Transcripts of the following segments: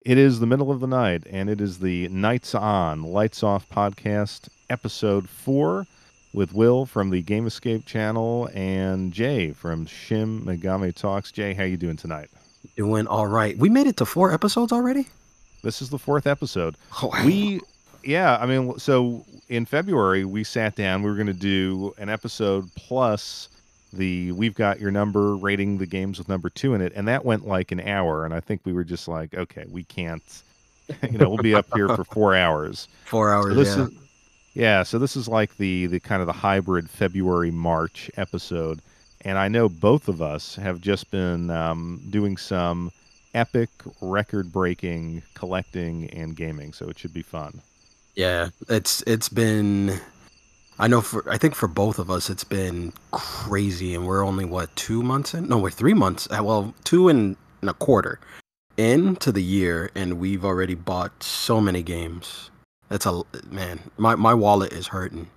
It is the middle of the night, and it is the Nights On, Lights Off podcast, episode 4, with Will from the Game Escape channel and Jay from Shim Megami Talks. Jay, how you doing tonight? Doing all right. We made it to 4 episodes already? This is the 4th episode. Oh, So in February, we sat down, we were going to do an episode plus the We've Got Your Number, rating the games with number 2 in it, and that went like an hour, and I think we were just like, okay, we can't, we'll be up here for 4 hours. 4 hours, So this yeah. is so this is like the kind of the hybrid February March episode, and I know both of us have just been doing some epic record breaking collecting and gaming, so it should be fun. Yeah, it's been I think for both of us it's been crazy, and we're only what, 2 months in? No, we're 3 months. Well, two and a quarter into the year, and we've already bought so many games. That's a man. My wallet is hurting.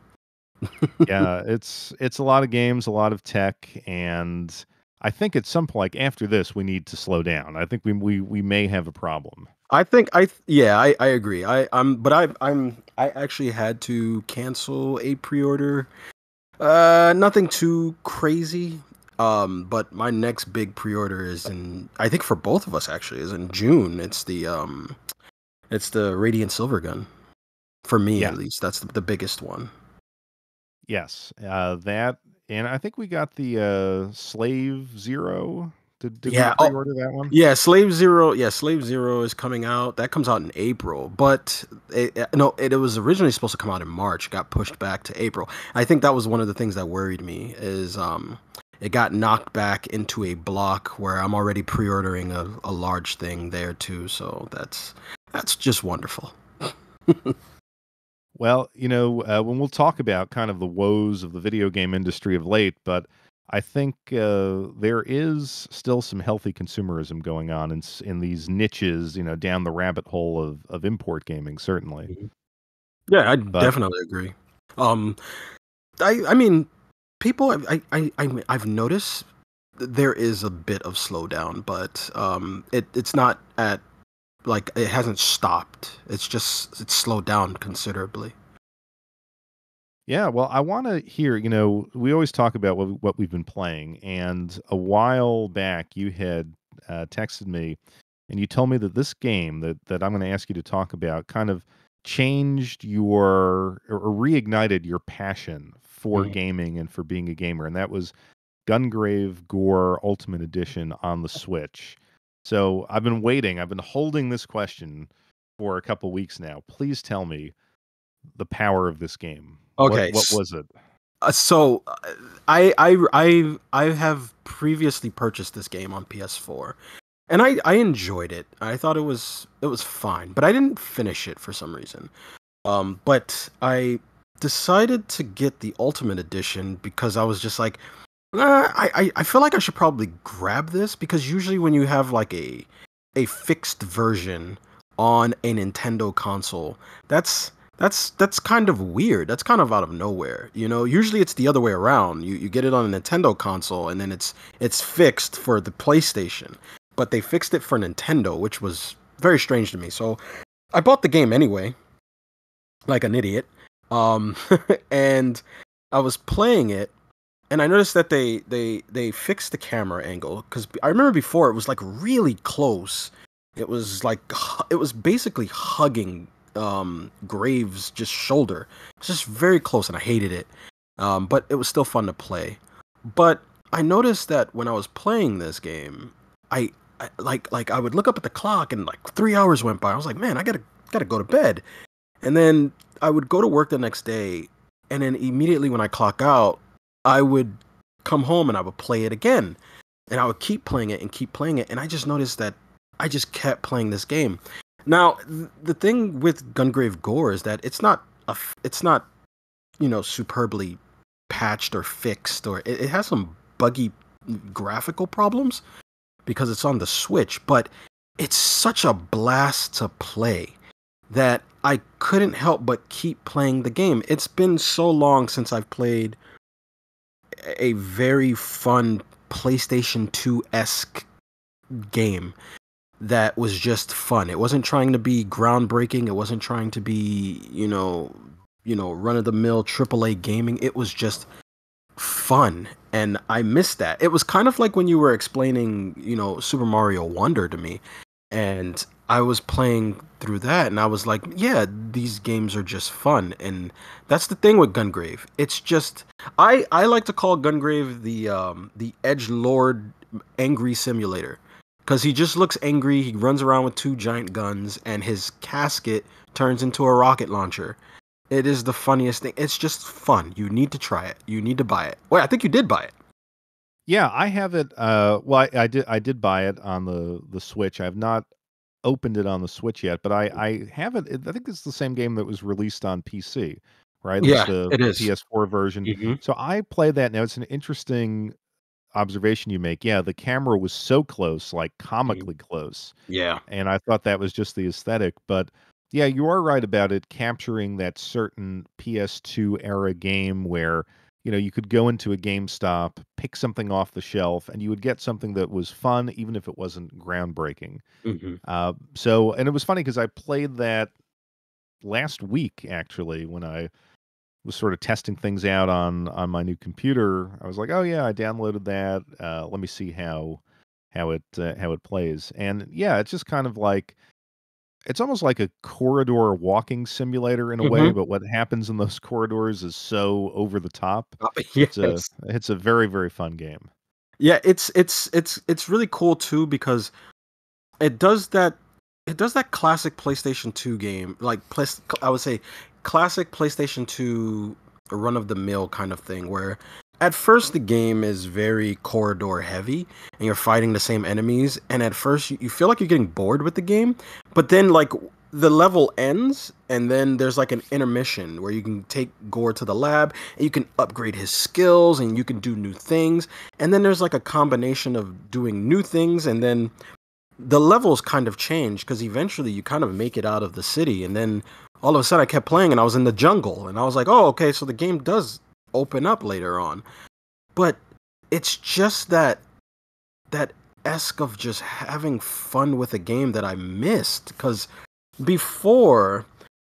Yeah, it's a lot of games, a lot of tech, and I think at some point, like after this, we need to slow down. I think we may have a problem. I think yeah, I agree. I actually had to cancel a pre-order. Nothing too crazy. But my next big pre-order is I think for both of us actually is in June. It's the Radiant Silvergun. For me Yeah. at least, that's the biggest one. Yes, that, and I think we got the Slave Zero. Did we Yeah. Oh, pre-order that one? yeah. Slave Zero. Yeah, Slave Zero is coming out. That comes out in April, but it was originally supposed to come out in March. Got pushed back to April. I think that was one of the things that worried me is it got knocked back into a block where I'm already pre-ordering a large thing there too. So that's just wonderful. Well, when we'll talk about kind of the woes of the video game industry of late, but I think there is still some healthy consumerism going on in these niches, down the rabbit hole of import gaming, certainly. Mhm. Yeah, I But definitely agree. Um, I mean, people, I've noticed there is a bit of slowdown, but it's not at like it hasn't stopped. It's slowed down considerably. yeah, well, I want to hear, we always talk about what we've been playing, and a while back you had texted me and you told me that this game that I'm going to ask you to talk about kind of changed or reignited your passion for Mhm. gaming and for being a gamer, and that was Gungrave Gore Ultimate Edition on the Switch. So I've been waiting. I've been holding this question for a couple weeks now. Please tell me the power of this game. What was it? So I have previously purchased this game on PS4, and I enjoyed it. I thought it was fine, but I didn't finish it for some reason. But I decided to get the Ultimate Edition because I was just like, I feel like I should probably grab this because usually when you have like a fixed version on a Nintendo console, that's kind of weird. That's kind of out of nowhere. Usually it's the other way around. You get it on a Nintendo console and then it's fixed for the PlayStation. But they fixed it for Nintendo, which was very strange to me. So I bought the game anyway, like an idiot. Um and I was playing it and I noticed that they fixed the camera angle because I remember before it was like really close. It was like it was basically hugging Graves' just shoulder. It's just very close, and I hated it. But it was still fun to play. But I noticed that when I was playing this game, I like I would look up at the clock and like 3 hours went by. I was like, man, I gotta go to bed. And then I would go to work the next day, and then immediately when I clock out, I would come home and I would play it again. And I would keep playing it and keep playing it. And I just noticed that I just kept playing this game. Now, the thing with Gungrave Gore is that it's not superbly patched or fixed, or it has some buggy graphical problems because it's on the Switch, but it's such a blast to play that I couldn't help but keep playing the game. It's been so long since I've played a very fun PlayStation 2-esque game. that was just fun. It wasn't trying to be groundbreaking. It wasn't trying to be, run of the mill AAA gaming. It was just fun, and I missed that. It was kind of like when you were explaining, Super Mario Wonder to me, and I was playing through that, and I was like, yeah, these games are just fun, and that's the thing with Gungrave. It's just I like to call Gungrave the edge lord angry simulator because he just looks angry. He runs around with two giant guns, and his casket turns into a rocket launcher. It is the funniest thing. It's just fun. You need to try it. You need to buy it. Wait, I think you did buy it. Yeah, I have it. Well, I did buy it on the Switch. I've not opened it on the Switch yet, but I have it. I think it's the same game that was released on PC, right? It's Yeah, the it the is. PS4 version. Hmm. So I played that. Now it's an interesting observation you make. Yeah, the camera was so close, like comically close. Yeah. And I thought that was just the aesthetic, but yeah, you are right about it capturing that certain PS2 era game where, you could go into a GameStop, pick something off the shelf, and you would get something that was fun, even if it wasn't groundbreaking. Hmm. And it was funny because I played that last week actually when I was sort of testing things out on my new computer. I was like, oh yeah, I downloaded that. Let me see how it plays. And yeah, it's just kind of like it's almost like a corridor walking simulator in a way, Hmm. but what happens in those corridors is so over the top. It's a Yes. it's a very, very fun game. Yeah, it's really cool too because it does that it does that classic PlayStation 2 game, like I would say classic PlayStation 2 run of the mill kind of thing where at first the game is very corridor heavy and you're fighting the same enemies, and at first you feel like you're getting bored with the game, but then like the level ends and then there's like an intermission where you can take Gore to the lab and you can upgrade his skills and you can do new things, and then there's like a combination of doing new things, and then the levels kind of change because eventually you kind of make it out of the city, and then all of a sudden I kept playing and I was in the jungle, and I was like, oh, okay, so the game does open up later on. But it's just that esque of just having fun with a game that I missed because before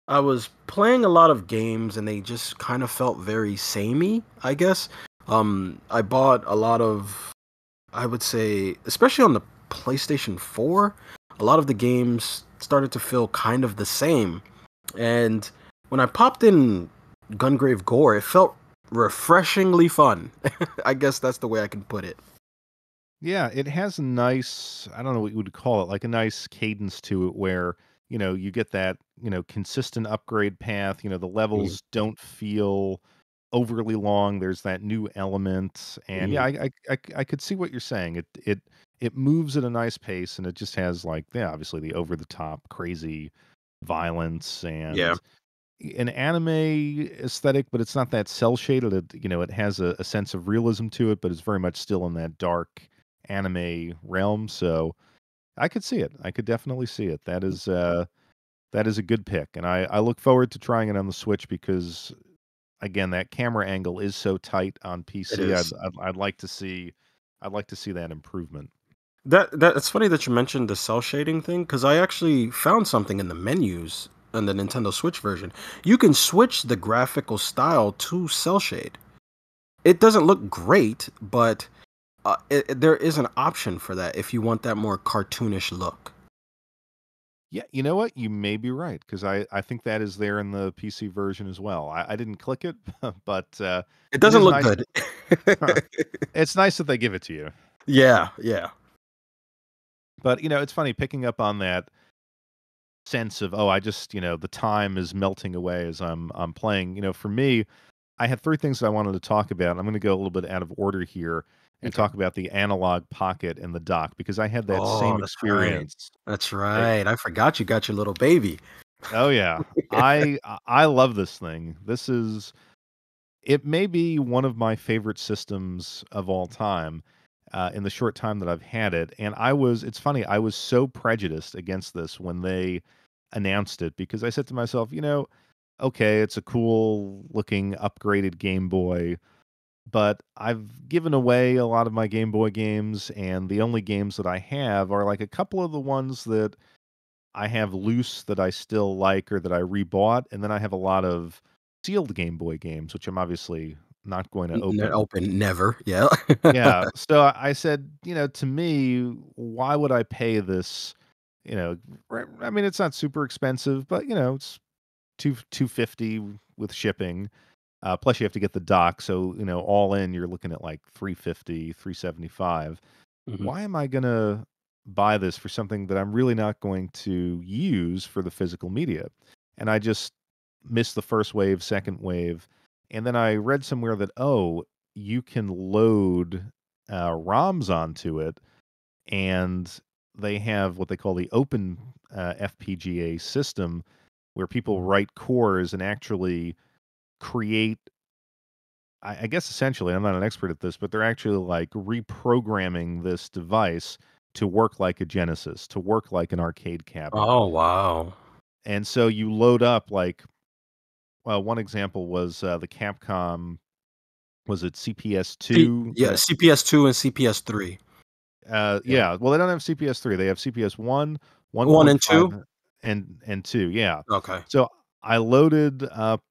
I was playing a lot of games and they just kind of felt very samey, I guess. I bought a lot of, I would say, especially on the PlayStation 4, a lot of the games started to feel kind of the same. And when I popped in Gungrave Gore, it felt refreshingly fun. I guess that's the way I can put it. Yeah, it has a nice, I don't know what you would call it, like a nice cadence to it where, you get that, consistent upgrade path. The Mhm, levels don't feel overly long. There's that new element. And yeah, mhm. I could see what you're saying. It moves at a nice pace and it just has like, yeah, obviously the over the top crazy violence Yeah. and an anime aesthetic, but it's not that cell shaded. It has a sense of realism to it, but it's very much still in that dark anime realm. So I could see it. I could definitely see it. That is a good pick, and I look forward to trying it on the Switch because again, that camera angle is so tight on It PC. I'd is. I'd, I'd like to see I'd like to see that improvement. That it's funny that you mentioned the cell shading thing because I actually found something in the menus in the Nintendo Switch version. You can switch the graphical style to cell shade. It doesn't look great, but there is an option for that if you want that more cartoonish look. Yeah, you know what? You may be right because I think that is there in the PC version as well. I didn't click it, but It it doesn't is look nice. good. It's nice that they give it to you. Yeah, yeah. But it's funny picking up on that sense of, oh, I just, the time is melting away as I'm playing. For me, I have three things that I wanted to talk about. I'm going to go a little bit out of order here and Okay. talk about the analog pocket and the dock because I had that same Oh, that's right. experience. That's Eh, right. I forgot you got your little baby. oh yeah, I love this thing. It may be one of my favorite systems of all time. In the short time that I've had it, and it's funny, I was so prejudiced against this when they announced it because I said to myself, okay, it's a cool looking upgraded Game Boy, but I've given away a lot of my Game Boy games, and the only games that I have are like a couple of the ones that I have loose that I still like or that I rebought, and then I have a lot of sealed Game Boy games, which I'm obviously not going to open. Open, never. Yeah. Yeah, so I said, to me, why would I pay this, I mean, it's not super expensive, but, it's 250 with shipping. Plus you have to get the dock, so, all in, you're looking at like 350, 375. Mhm. Why am I gonna buy this for something that I'm really not going to use for the physical media? And I just missed the first wave, second wave, and then I read somewhere that, oh, you can load ROMs onto it, and they have what they call the open FPGA system, where people write cores and actually create. I guess essentially, I'm not an expert at this, but they're actually like reprogramming this device to work like a Genesis, to work like an arcade cabinet. Oh, wow. And so you load up like, well, one example was the Capcom, was it CPS2? Yeah, CPS2 and CPS3. Yeah. Yeah, well, they don't have CPS3. They have CPS1, 1 and 1.5, 2? and 2. Yeah. Okay. So I loaded up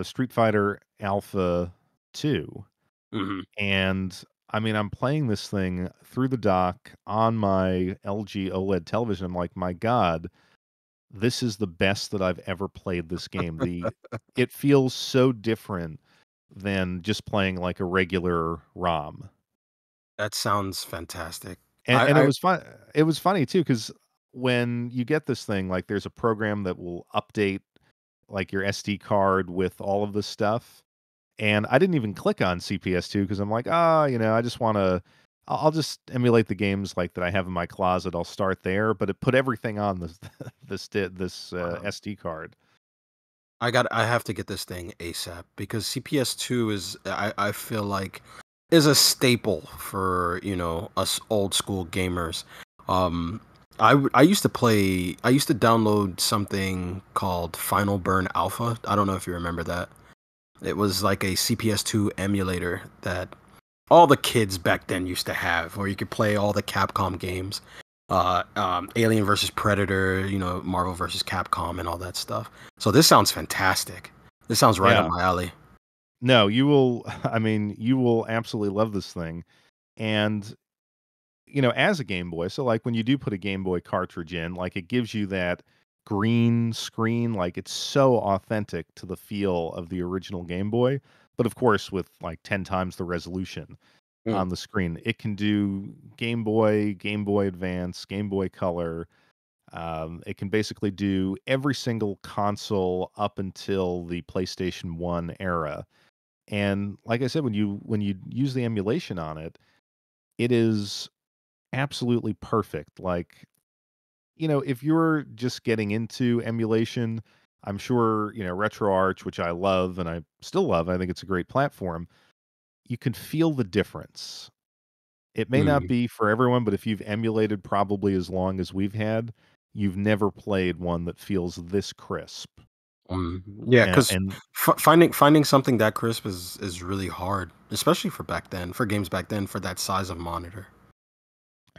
Street Fighter Alpha 2. Mhm. And I mean, I'm playing this thing through the dock on my LG OLED television. I'm like, my God, this is the best that I've ever played this game. It feels so different than just playing like a regular ROM. That sounds fantastic. And it I was fun. It was funny too, because when you get this thing, like there's a program that will update like your SD card with all of this stuff. And I didn't even click on CPS2 because I'm like, "Ah, I just wanna I'll just emulate the games, like, that I have in my closet, I'll start there," but it put everything on this this Wow. SD card. I have to get this thing ASAP because CPS2 is I feel like is a staple for, us old school gamers. Um I used to play I used to download something called Final Burn Alpha. I don't know if you remember that. It was like a CPS2 emulator that all the kids back then used to have, where you could play all the Capcom games, Alien versus Predator, Marvel versus Capcom, and all that stuff. So this sounds fantastic. This sounds right up Yeah. my alley. No, you will I mean, you will absolutely love this thing, and, as a Game Boy, so, like, when you do put a Game Boy cartridge in, like, it gives you that green screen, like, it's so authentic to the feel of the original Game Boy, but, of course, with, like, 10 times the resolution Mm. on the screen. It can do Game Boy, Game Boy Advance, Game Boy Color. It can basically do every single console up until the PlayStation 1 era. And like I said, when you use the emulation on it, it is absolutely perfect. Like, if you're just getting into emulation, I'm sure, RetroArch, which I love and I still love, I think it's a great platform, you can feel the difference. It may not Mm. be for everyone, but if you've emulated probably as long as we've had, you've never played one that feels this crisp. Yeah, because And finding something that crisp is really hard, especially for back then, for games back then, for that size of monitor.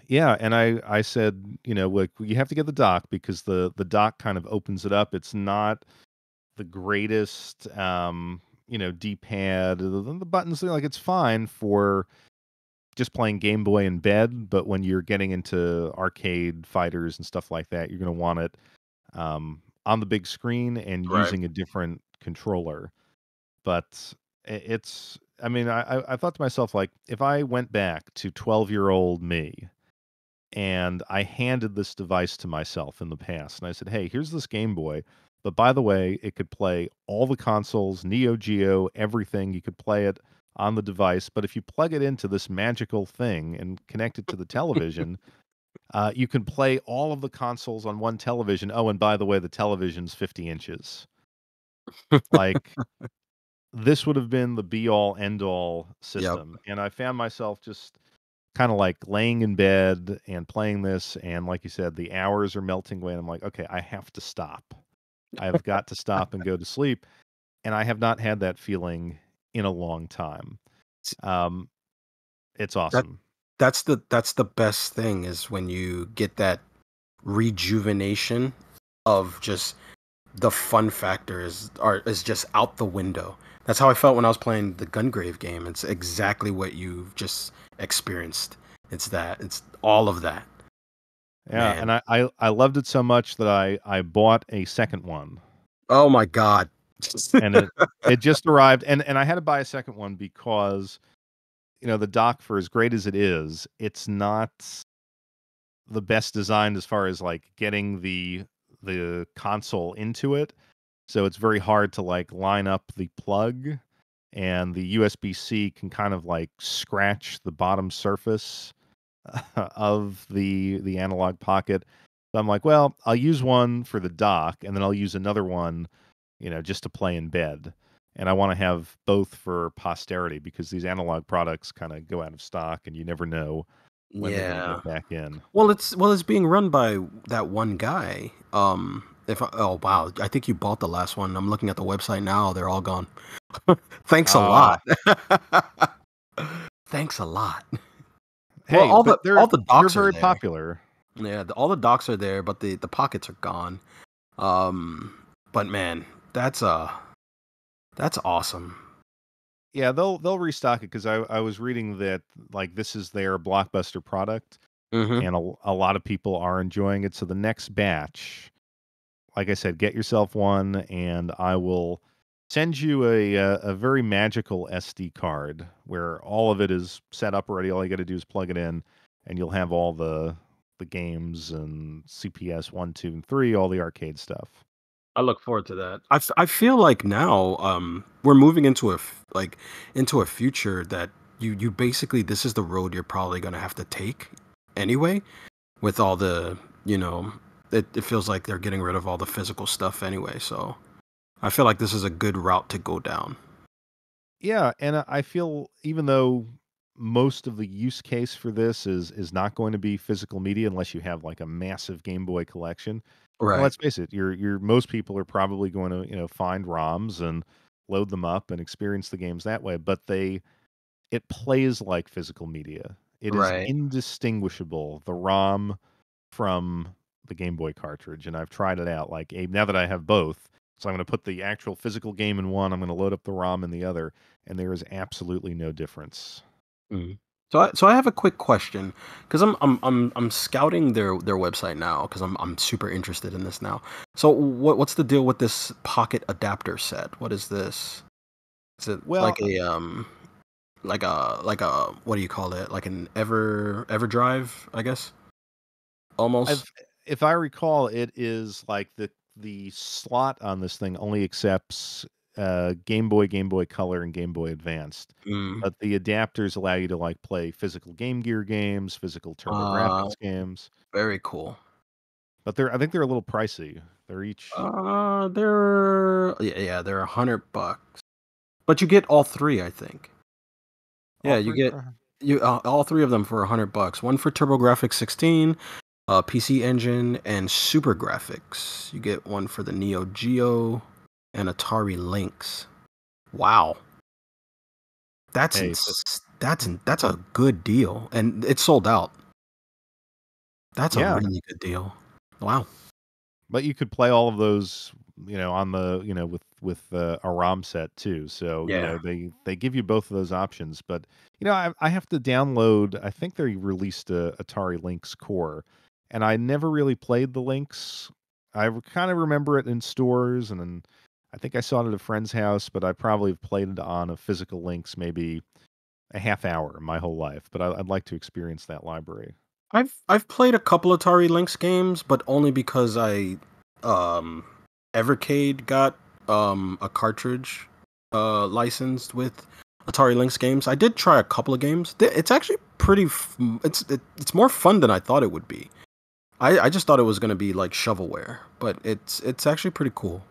yeah, and I said, like, you have to get the dock because the dock kind of opens it up. It's not the greatest, D-pad. The buttons, like, it's fine for just playing Game Boy in bed, but when you're getting into arcade fighters and stuff like that, you're gonna want it on the big screen and Right. using a different controller. But it's, I mean, I thought to myself, like, if I went back to 12-year-old me and I handed this device to myself in the past and I said, hey, here's this Game Boy, but by the way, it could play all the consoles, Neo Geo, everything. You could play it on the device, but if you plug it into this magical thing and connect it to the television, you can play all of the consoles on one television. Oh, and by the way, the television's 50 inches. Like, this would have been the be all end all Yep. system. And I found myself just kind of like laying in bed and playing this. And like you said, the hours are melting away. And I'm like, okay, I have to stop. I have got to stop and go to sleep. And I have not had that feeling in a long time. Um, it's That awesome. that's the best thing is when you get that rejuvenation of just the fun factor is just out the window. That's how I felt when I was playing the Gungrave game. It's exactly what you've just experienced. It's all of that, Yeah, man. and I loved it so much that I bought a second one, Oh my god. and it just arrived, and I had to buy a second one because, the dock, for as great as it is, it's not the best designed as far as, like, getting the console into it. So it's very hard to, like, line up the plug, and the USB-C can kind of, like, scratch the bottom surface of the analog pocket. So I'm like, "Well, I'll use one for the dock, and then I'll use another one, just to play in bed." And I wanna have both for posterity because these analog products kinda go out of stock, and you never know when they're gonna Yeah. get back in. Well, it's being run by that one guy. If I, oh wow, I think you bought the last one. I'm looking at the website now. They're all gone. Thanks a lot. Ah, Thanks a lot. Well, hey, but all they're the they're docks are very there. popular. Yeah, all the docks are there, but the pockets are gone. Um, but man, that's awesome. Yeah, they'll restock it because I was reading that, like, this is their blockbuster product, Hmm. and a lot of people are enjoying it. So the next batch, like I said, get yourself one, and I will send you a very magical SD card where all of it is set up already. All you got to do is plug it in, and you'll have all the games and CPS 1, 2, and 3, all the arcade stuff. I look forward to that. I feel like now we're moving into into a future that you basically this is the road you're probably going to have to take anyway with all the, you know, it feels like they're getting rid of all the physical stuff anyway, so I feel like this is a good route to go down. Yeah, and I feel even though most of the use case for this is not going to be physical media unless you have like a massive Game Boy collection. And Right. let's face it, you're most people are probably going to, find ROMs and load them up and experience the games that way, but it plays like physical media. It is Right. indistinguishable, the ROM from the Game Boy cartridge, and I've tried it out. Like, now that I have both, so I'm gonna put the actual physical game in one, I'm gonna load up the ROM in the other, and there is absolutely no difference. Mhm. So I have a quick question because I'm scouting their website now because I'm super interested in this now. So what's the deal with this pocket adapter set? What is this? Is it Well, like a like a what do you call it? Like an EverDrive, I guess. I've Almost. if I recall, it is like the slot on this thing only accepts, Game Boy, Game Boy Color, and Game Boy Advanced, Mm. but the adapters allow you to, like, play physical Game Gear games, physical Uh, TurboGrafx games, very cool. but I think they're a little pricey. They're each They're $100, but you get all three, I think. all Yeah, you 3 get for you all three of them for $100. One for TurboGrafx 16, PC Engine, and Super Graphics. You get one for the Neo Geo and Atari Lynx. Wow, hey, but that's a good deal, and it's sold out. That's a yeah. really good deal. Wow. But you could play all of those, on the with, a ROM set too. So, Yeah. they give you both of those options. But, I have to download. I think they released a Atari Lynx Core, and I never really played the Lynx. I kind of remember it in stores, and then I think I saw it at a friend's house, but I probably have played it on a physical Lynx maybe a half hour in my whole life. But I'd like to experience that library. I've played a couple Atari Lynx games, but only because I um Evercade got a cartridge licensed with Atari Lynx games. I did try a couple of games. It's actually it's more fun than I thought it would be. I just thought it was gonna be like shovelware, but it's actually pretty cool.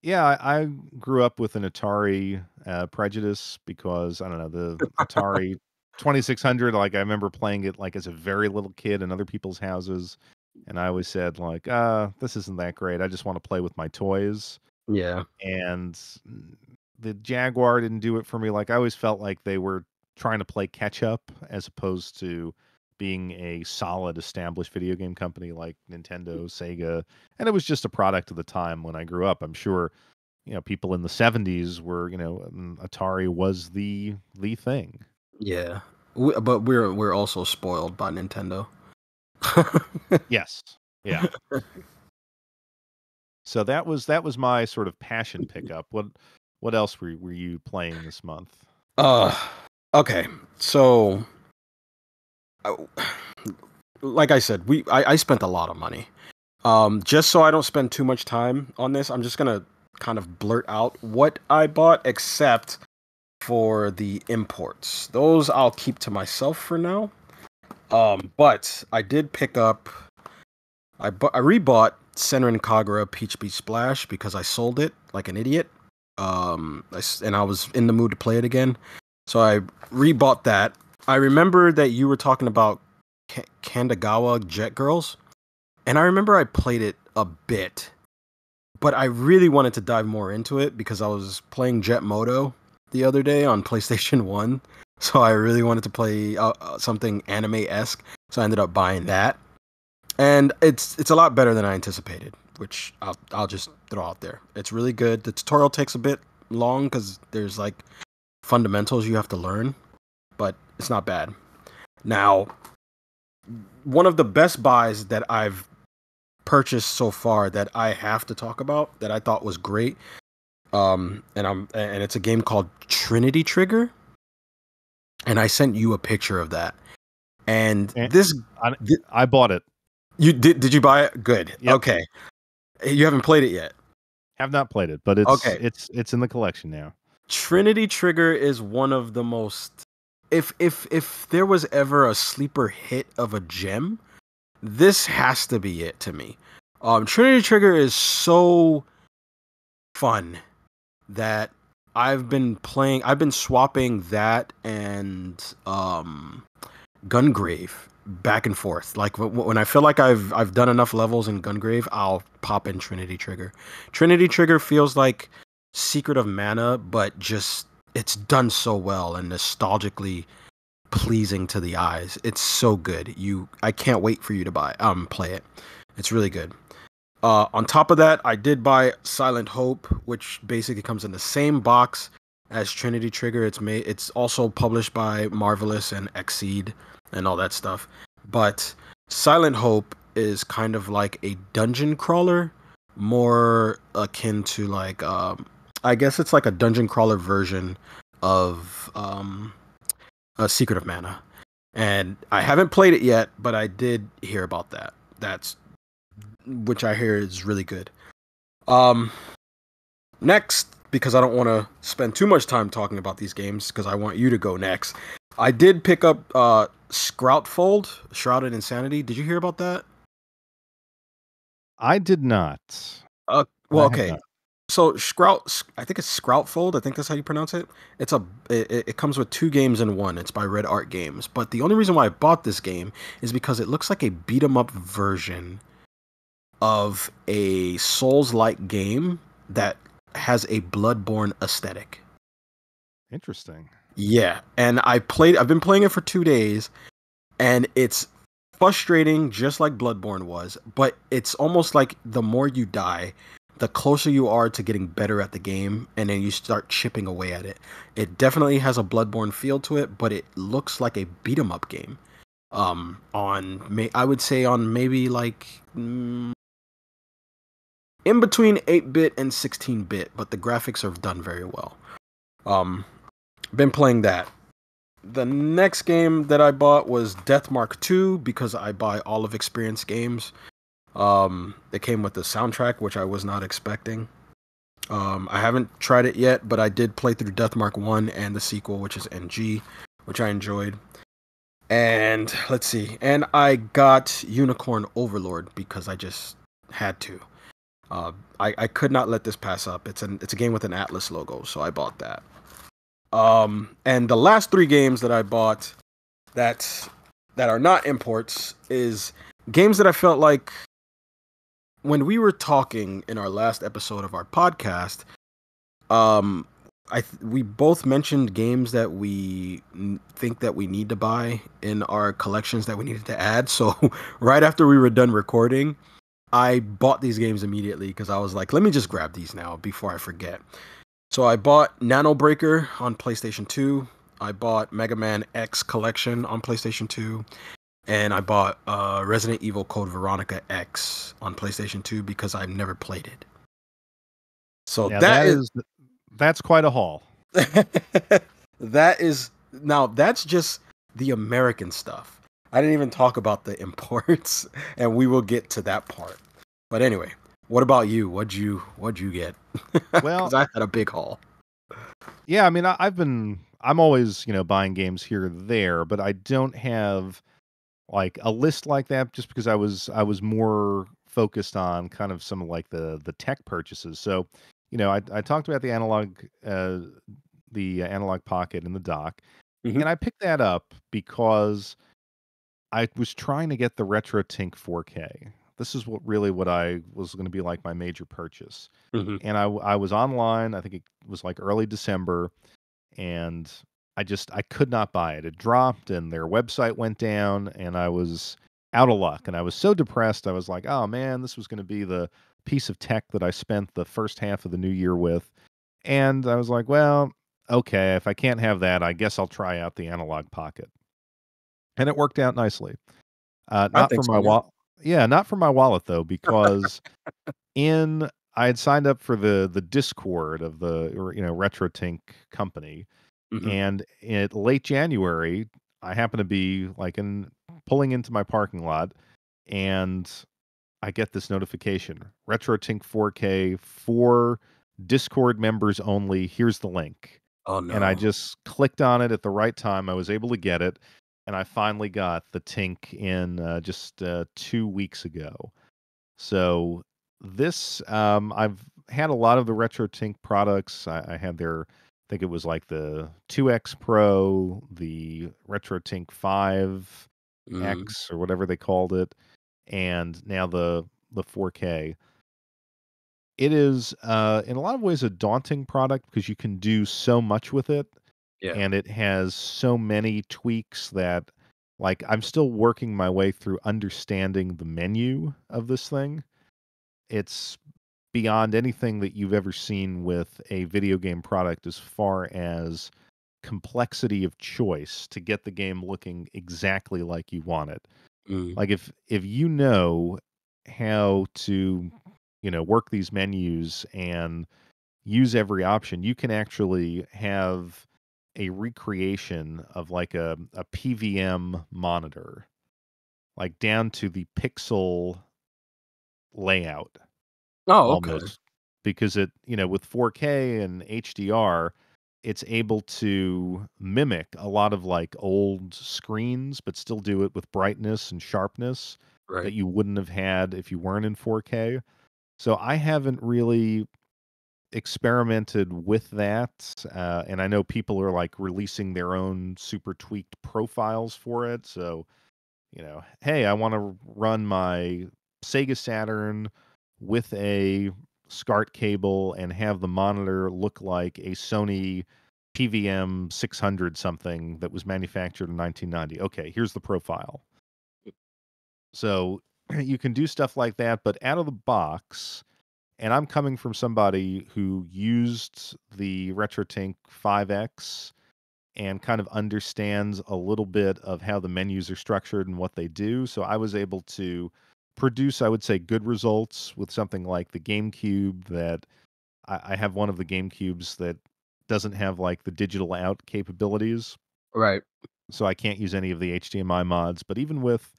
Yeah, I grew up with an Atari, prejudice because, I don't know, the Atari 2600, like, I remember playing it, like, as a very little kid in other people's houses, and I always said, like, this isn't that great, I just wanna play with my toys," Yeah. and the Jaguar didn't do it for me. Like I always felt like they were trying to play catch up as opposed to being a solid established video game company like Nintendo, Sega, and it was just a product of the time when I grew up. I'm sure, people in the 70s were, Atari was the thing. Yeah, but we're also spoiled by Nintendo. Yes. Yeah. So that was my sort of passion pickup. What else were you playing this month? Uh, okay. So, uh, like I said, I spent a lot of money. Just so I don't spend too much time on this, I'm just gonna kind of blurt out what I bought, except for the imports. Those I'll keep to myself for now. But I did pick up. I rebought Senran Kagura Peach Beach Splash because I sold it like an idiot. And I was in the mood to play it again, so I rebought that. I remember that you were talking about Kandagawa Jet Girls, and I remember I played it a bit, but I really wanted to dive more into it because I was playing Jet Moto the other day on PlayStation 1, so I really wanted to play something anime-esque, so I ended up buying that. And it's a lot better than I anticipated, which I'll just throw out there. It's really good. The tutorial takes a bit long because there's like fundamentals you have to learn, but it's not bad. Now, one of the best buys that I've purchased so far that I have to talk about that I thought was great, and it's a game called Trinity Trigger, and I sent you a picture of that. And I bought it. You did you buy it? Good. Yep. Okay. You haven't played it yet. Have not played it, but it's okay. It's in the collection now. Trinity Trigger is one of the most if there was ever a sleeper hit of a gem, this has to be it to me. Trinity Trigger is so fun that I've been swapping that and Gungrave back and forth. Like when I feel like I've done enough levels in Gungrave, I'll pop in Trinity Trigger. Trinity Trigger feels like Secret of Mana, but just it's done so well and nostalgically pleasing to the eyes. It's so good. I can't wait for you to play it. It's really good. On top of that, I did buy Silent Hope, which basically comes in the same box as Trinity Trigger. It's also published by Marvelous and Exceed and all that stuff. But Silent Hope is kind of like a dungeon crawler, more akin to like I guess it's like a dungeon crawler version of a Secret of Mana. And I haven't played it yet, but I did hear about that. Which I hear is really good. Next, because I don't want to spend too much time talking about these games, because I want you to go next. I did pick up Sproutfold, Shrouded Insanity. Did you hear about that? I did not. Well, okay. Not. So I think it's Sproutfold. I think that's how you pronounce it. It comes with 2 games in one. It's by Red Art Games. But the only reason why I bought this game is because it looks like a beat 'em up version of a Souls-like game that has a Bloodborne aesthetic. Interesting. Yeah, and I've been playing it for 2 days, and it's frustrating just like Bloodborne was, but it's almost like the more you die, the closer you are to getting better at the game, and then you start chipping away at it. It definitely has a Bloodborne feel to it, but it looks like a beat 'em up game. I would say on maybe like in between 8-bit and 16-bit, but the graphics are done very well. Been playing that. The next game that I bought was Deathmark 2 because I buy all of Experience games. It came with the soundtrack, which I was not expecting. I haven't tried it yet, but I did play through Deathmark 1 and the sequel, which is NG, which I enjoyed. And let's see. And I got Unicorn Overlord because I just had to. I could not let this pass up. It's a game with an Atlas logo, so I bought that. And the last 3 games that I bought that are not imports is games that I felt like when we were talking in our last episode of our podcast, we both mentioned games that we think that we need to buy in our collections that we needed to add. So right after we were done recording, I bought these games immediately because I was like, let me just grab these now before I forget. So I bought Nano Breaker on PlayStation 2. I bought Mega Man X Collection on PlayStation 2. And I bought Resident Evil Code Veronica X on PlayStation 2 because I've never played it. So Now that is that's quite a haul. that is now that's just the American stuff. I didn't even talk about the imports, and we will get to that part. But anyway, what about you? What'd you get? Well, Because I had a big haul. yeah, I mean, I'm always, buying games here or there, but I don't have like a list like that just because I was more focused on kind of some of like the tech purchases. So, I talked about the analog pocket in the dock, Hmm. and I picked that up because I was trying to get the RetroTink 4K. This is what I was going to be like my major purchase. Hmm. And I was online, I think it was like early December, and I could not buy it. It dropped and their website went down and I was out of luck and I was so depressed. I was like, "Oh man, this was going to be the piece of tech that I spent the first half of the new year with." And I was like, "Well, okay, if I can't have that, I guess I'll try out the Analog Pocket." And it worked out nicely. I Not for think my so. Yeah. wallet. Yeah, not for my wallet though, because in I had signed up for the Discord of the RetroTink company, Hmm. and in late January, I happened to be like pulling into my parking lot, and I get this notification: RetroTink 4K for Discord members only. Here's the link. Oh And I no. just clicked on it at the right time. I was able to get it, and I finally got the Tink in just 2 weeks ago. So I've had a lot of the RetroTink products. I had I think it was like the 2X Pro, the RetroTink 5X Mm. or whatever they called it, and now the 4K. It is in a lot of ways a daunting product because you can do so much with it, Yeah. and it has so many tweaks that like I'm still working my way through understanding the menu of this thing. It's beyond anything that you've ever seen with a video game product as far as complexity of choice to get the game looking exactly like you want it. Mm. Like if you know how to, work these menus and use every option, you can actually have a recreation of like a PVM monitor, like down to the pixel layout Oh, okay. almost, because with 4K and HDR, it's able to mimic a lot of like old screens, but still do it with brightness and sharpness that Right. you wouldn't have had if you weren't in 4K. So I haven't really experimented with that, and I know people are like releasing their own super tweaked profiles for it. So hey, I want to run my Sega Saturn with a SCART cable and have the monitor look like a Sony PVM 600 something that was manufactured in 1990. Okay, here's the profile. So you can do stuff like that, but out of the box, and I'm coming from somebody who used the RetroTink 5X and kind of understands a little bit of how the menus are structured and what they do. So I was able to produce, I would say, good results with something like the GameCube. That I have one of the GameCubes that doesn't have like the digital out capabilities. Right. So I can't use any of the HDMI mods. But even with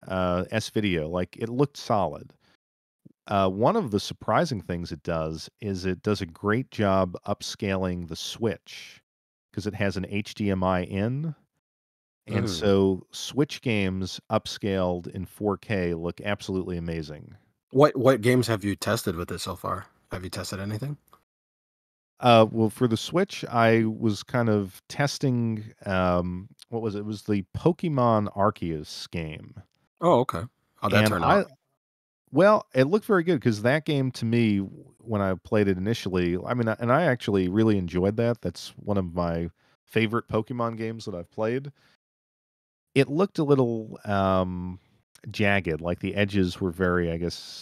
S Video, like it looked solid. One of the surprising things it does is it does a great job upscaling the Switch because it has an HDMI in. And Mm. so Switch games upscaled in 4K look absolutely amazing. What games have you tested with it so far? Have you tested anything? Well, for the Switch, I was kind of testing, what was it? It was the Pokemon Arceus game. Oh, okay. How'd that And turn out? well, it looked very good because that game to me when I played it initially. I mean, and I actually really enjoyed that. That's one of my favorite Pokemon games that I've played. It looked a little jagged, like the edges were very, I guess,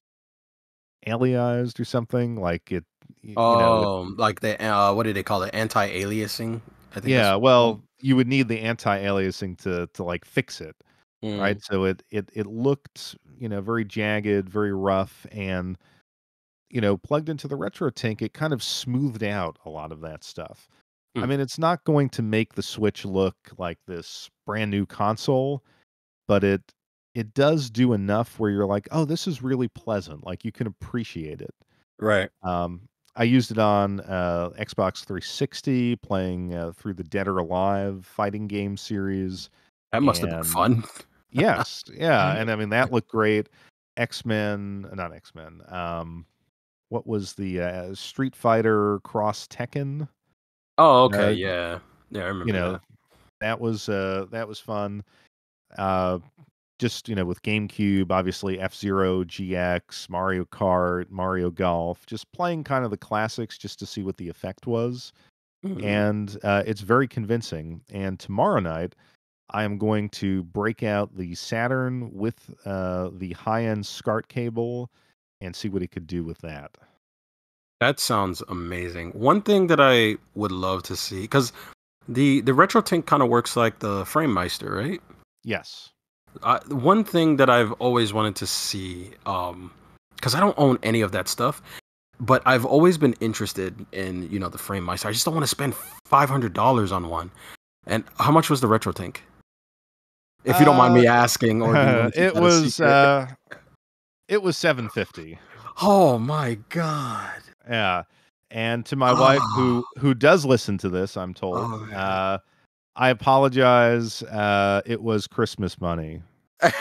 aliased or something. Like you know, Oh, like the what do they call it? Anti-aliasing. I think that's yeah. what it's called. Well, you would need the anti-aliasing to like fix it, right? Mm, So it looked, very jagged, very rough, and plugged into the RetroTink, it kind of smoothed out a lot of that stuff. I mm, mean, it's not going to make the Switch look like this brand new console, but it does do enough where you're like, "Oh, this is really pleasant." Like you can appreciate it. right. Um, I used it on Xbox 360, playing through the Dead or Alive fighting game series, That must have been and fun. yes, yeah, and I mean that looked great. Not X Men. What was the Street Fighter Cross Tekken? Oh, okay, Uh, yeah. Yeah, I you remember know, that. that was fun. Uh, just with GameCube, obviously F-Zero GX, Mario Kart, Mario Golf, just playing kind of the classics just to see what the effect was, Mhm. and it's very convincing. And tomorrow night, I am going to break out the Saturn with the high-end SCART cable and see what it could do with that. That sounds amazing. One thing that I would love to see, because the RetroTink kind of works like the FrameMeister, right? Yes. One thing that I've always wanted to see, because I don't own any of that stuff, but I've always been interested in the FrameMeister. I just don't want to spend $500 on one. And how much was the RetroTink? If you don't mind Uh, me asking, or do you want to keep it that a was secret? uh, it was 750. Oh my god. Yeah. And to my wife Oh, who does listen to this, I'm told, oh I apologize. It was Christmas money. man.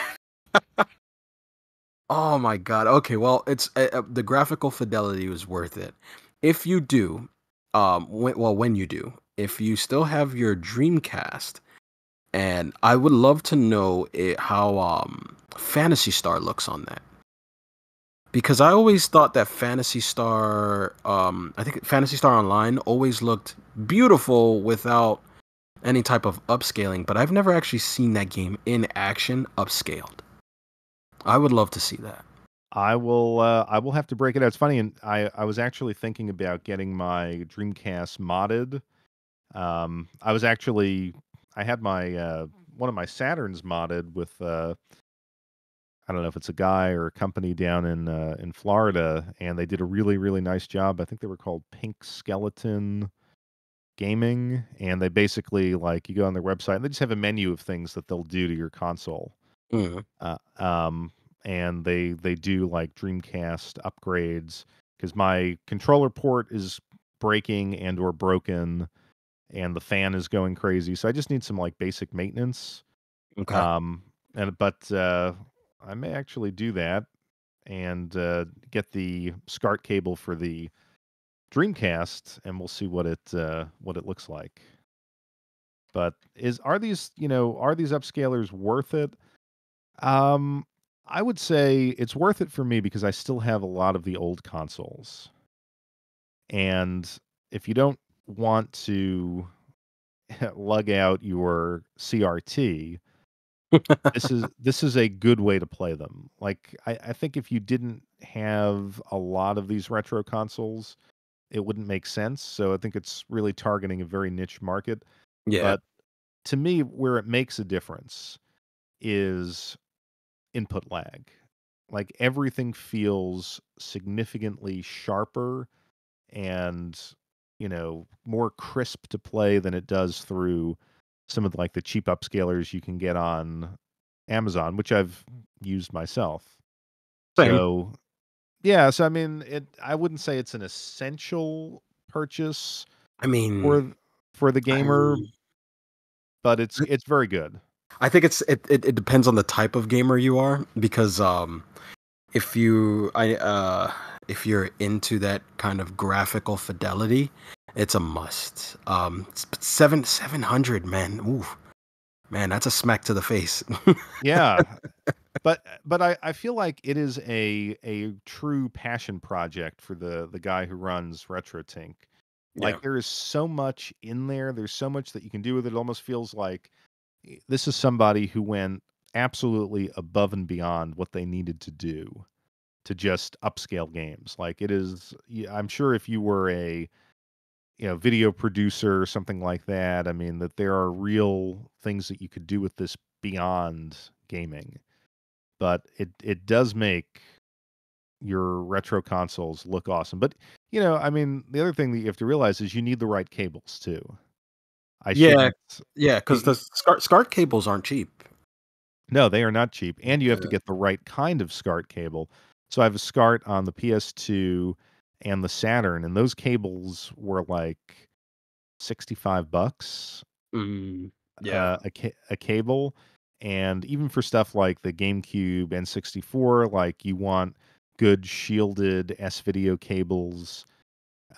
Oh my god. Okay, well, it's the graphical fidelity was worth it. If you do, when you do, if you still have your Dreamcast, and I would love to know how Fantasy Star looks on that. Because I always thought that Fantasy Star, I think Fantasy Star Online always looked beautiful without any type of upscaling, but I've never actually seen that game in action upscaled. I would love to see that. I will have to break it out. It's funny, and I was actually thinking about getting my Dreamcast modded. I was actually I had my one of my Saturns modded with I don't know if it's a guy or a company down in Florida, and they did a really, really nice job. I think they were called Pink Skeleton Gaming, and they basically, like, you go on their website, and they just have a menu of things that they'll do to your console. Mm, Uh, um, and they do, like, Dreamcast upgrades because my controller port is breaking and or broken, and the fan is going crazy, so I just need some, like, basic maintenance. okay. Um, I may actually do that and get the SCART cable for the Dreamcast, and we'll see what it looks like. But is are these upscalers worth it? Um, I would say it's worth it for me because I still have a lot of the old consoles, and if you don't want to lug out your CRT, this is a good way to play them. Like I think if you didn't have a lot of these retro consoles, it wouldn't make sense. So I think it's really targeting a very niche market. Yeah. But to me, where it makes a difference is input lag. Like everything feels significantly sharper and more crisp to play than it does through some of like the cheap upscalers you can get on Amazon, which I've used myself. Same. So yeah, so I mean, I wouldn't say it's an essential purchase I mean, for for the gamer, I, but it's very good. I think it depends on the type of gamer you are, because if if you're into that kind of graphical fidelity, it's a must. 700, man. Ooh, man, that's a smack to the face. Yeah. but I feel like it is a true passion project for the guy who runs RetroTink. Yeah. Like there is so much in there. There's so much that you can do with it. It almost feels like this is somebody who went absolutely above and beyond what they needed to do to just upscale games. Like it is, I'm sure if you were a video producer or something like that, I mean that there are real things that you could do with this beyond gaming. But it does make your retro consoles look awesome. But I mean, the other thing that you have to realize is you need the right cables too. I Yeah, shouldn't. yeah, because y- the SCART cables aren't cheap. No, they are not cheap, and you have to Yeah. get the right kind of SCART cable. So I have a SCART on the PS2 and the Saturn, and those cables were like $65 Mm, yeah. a cable. And even for stuff like the GameCube N64, like you want good shielded S video cables.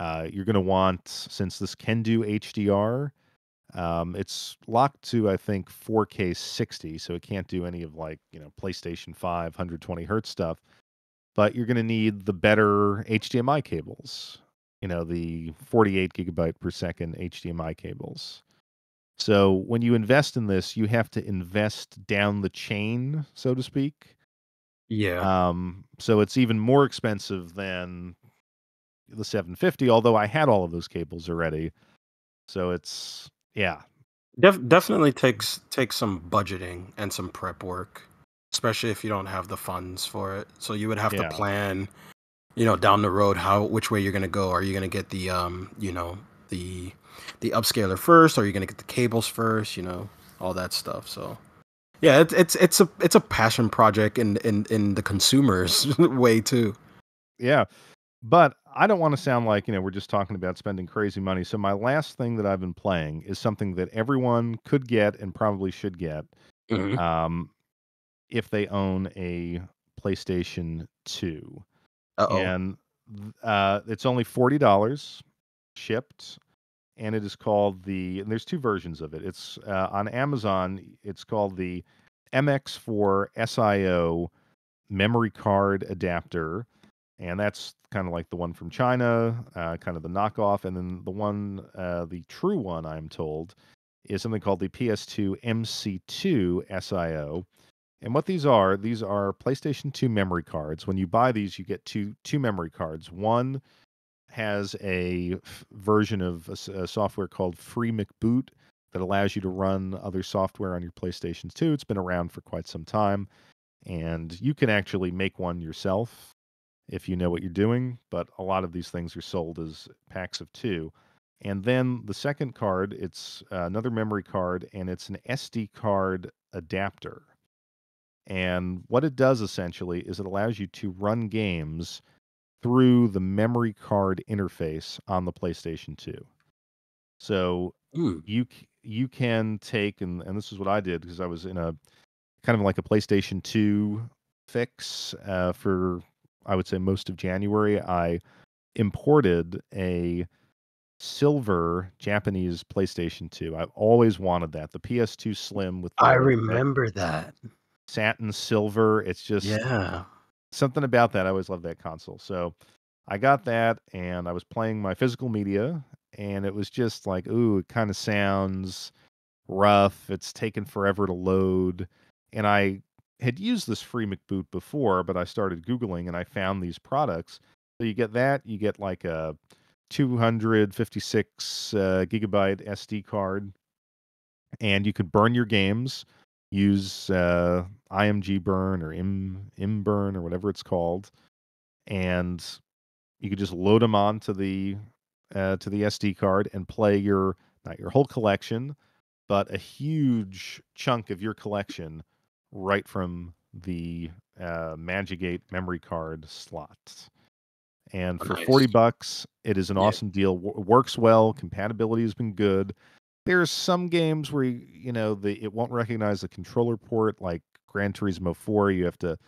You're going to want, since this can do HDR, it's locked to, I think, 4K 60, so it can't do any of like, PlayStation 5 120 hertz stuff. But you're going to need the better HDMI cables, the 48 gigabyte per second HDMI cables. So when you invest in this, you have to invest down the chain, so to speak. Yeah. So it's even more expensive than the 750, although I had all of those cables already. So it's yeah. Definitely takes some budgeting and some prep work, especially if you don't have the funds for it. So you would have to Yeah. plan, down the road which way you're gonna go. Are you gonna get the the the upscaler first? Or are you gonna get the cables first? All that stuff. So yeah, it's a passion project in the consumer's way too. Yeah. But I don't want to sound like, we're just talking about spending crazy money. So my last thing that I've been playing is something that everyone could get and probably should get Hmm. um, if they own a PlayStation 2. Uh-oh. And it's only $40 shipped, and it is called and there's two versions of it. It's on Amazon, it's called the MX4 SIO memory card adapter, and that's kind of like the one from China, kind of the knockoff. And then the true one, I'm told, is something called the PS2 MC2 SIO. And what these are PlayStation 2 memory cards. When you buy these, you get two memory cards. One has a version of a software called Free McBoot that allows you to run other software on your PlayStation 2. It's been around for quite some time, and you can actually make one yourself if you know what you're doing, but a lot of these things are sold as packs of two. And then the second card, it's another memory card, and it's an SD card adapter. And what it does essentially is it allows you to run games through the memory card interface on the PlayStation 2. So Mm. you can take, and this is what I did because I was in a kind of like a PlayStation 2 fix for, I would say, most of January. I imported a silver Japanese PlayStation 2. I've always wanted that. The PS2 Slim with I that remember that. satin silver. It's just Yeah. something about that. I always loved that console. So I got that, and I was playing my physical media, and it was just like, ooh, it kind of sounds rough. It's taken forever to load. And I had used this Free McBoot before, but I started Googling and I found these products. So you get that, you get like a 256 gigabyte SD card, and you could burn your games, use IMG burn or M burn or whatever it's called, and you could just load them onto the SD card and play your not your whole collection, but a huge chunk of your collection right from the Magigate memory card slot. And Oh, for nice. $40, it is an Yeah. awesome deal. Works well. Compatibility has been good. There's some games where it won't recognize the controller port, like Gran Turismo 4. You have to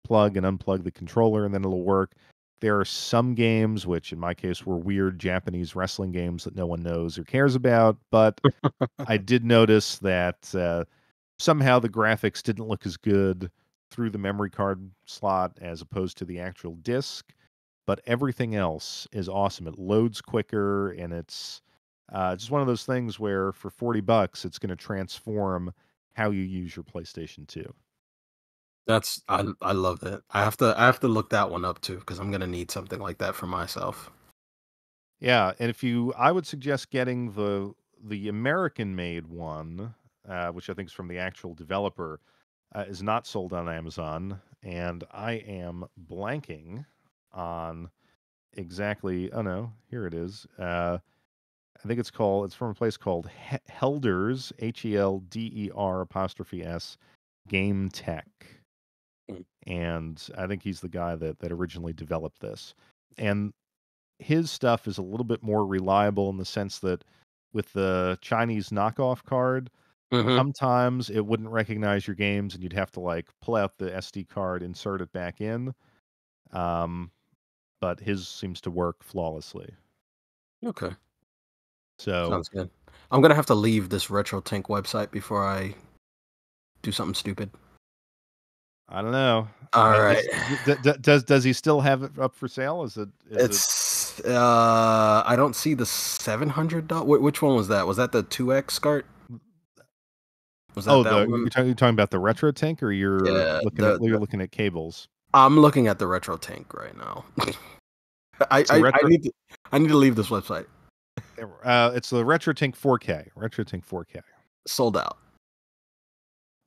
plug and unplug the controller and then it'll work. There are some games, which in my case were weird Japanese wrestling games that no one knows or cares about, but I did notice that somehow the graphics didn't look as good through the memory card slot as opposed to the actual disc, but everything else is awesome. It loads quicker, and it's just one of those things where for $40, it's going to transform how you use your PlayStation 2. I love that. I have to look that one up too because I'm gonna need something like that for myself. Yeah, and I would suggest getting the American-made one, which I think is from the actual developer, is not sold on Amazon, and I am blanking on exactly. Oh no, here it is. I think it's from a place called Helders, Helder apostrophe S Game Tech, Mm. and I think he's the guy that originally developed this. And his stuff is a little bit more reliable in the sense that with the Chinese knockoff card, Mm-hmm. sometimes it wouldn't recognize your games and you'd have to like pull out the SD card, insert it back in. Um, but his seems to work flawlessly. Okay, So sounds good. I'm gonna have to leave this RetroTink website before I do something stupid. I don't know. All right. Does he still have it up for sale? Is it? It's I don't see the $700. Which one was that? Was that the 2X SCART? Was that Oh, that the one? you're talking about the retro tank, or Yeah, you're looking at cables. I'm looking at the RetroTink right now. I, It's the I I retro. need to leave this website. It's the retro tank 4K. Retro tank 4K. Sold out.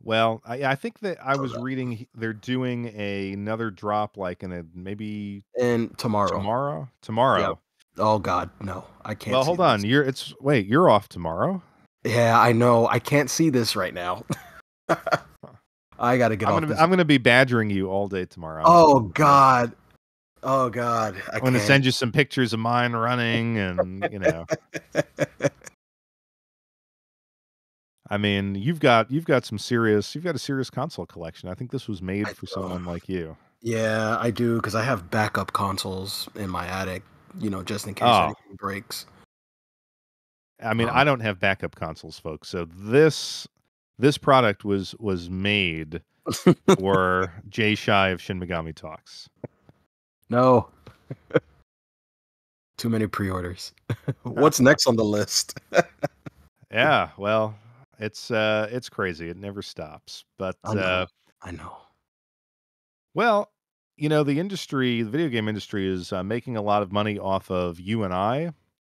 Well, I think that I Sold was out. reading they're doing another drop like in a maybe And tomorrow. tomorrow. Yep. Tomorrow. Oh God, no! I can't Well, see hold on. this. You're off tomorrow. Yeah, I know. I can't see this right now. Huh. I got to get off this. I'm gonna be badgering you all day tomorrow. I'm just Oh letting you know. God. Oh God. I I'm gonna can't. send you some pictures of mine running, and I mean, you've got a serious console collection. I think this was made I, for oh, someone like you. yeah, I do because I have backup consoles in my attic. Just in case Oh, anything breaks. I mean, Um, I don't have backup consoles, folks. So this product was made for Jay Shy of Shin Megami Talks. no, too many pre-orders. What's next on the list? Yeah, well, it's crazy. It never stops. But I know. I know. well, the video game industry is making a lot of money off of you and I,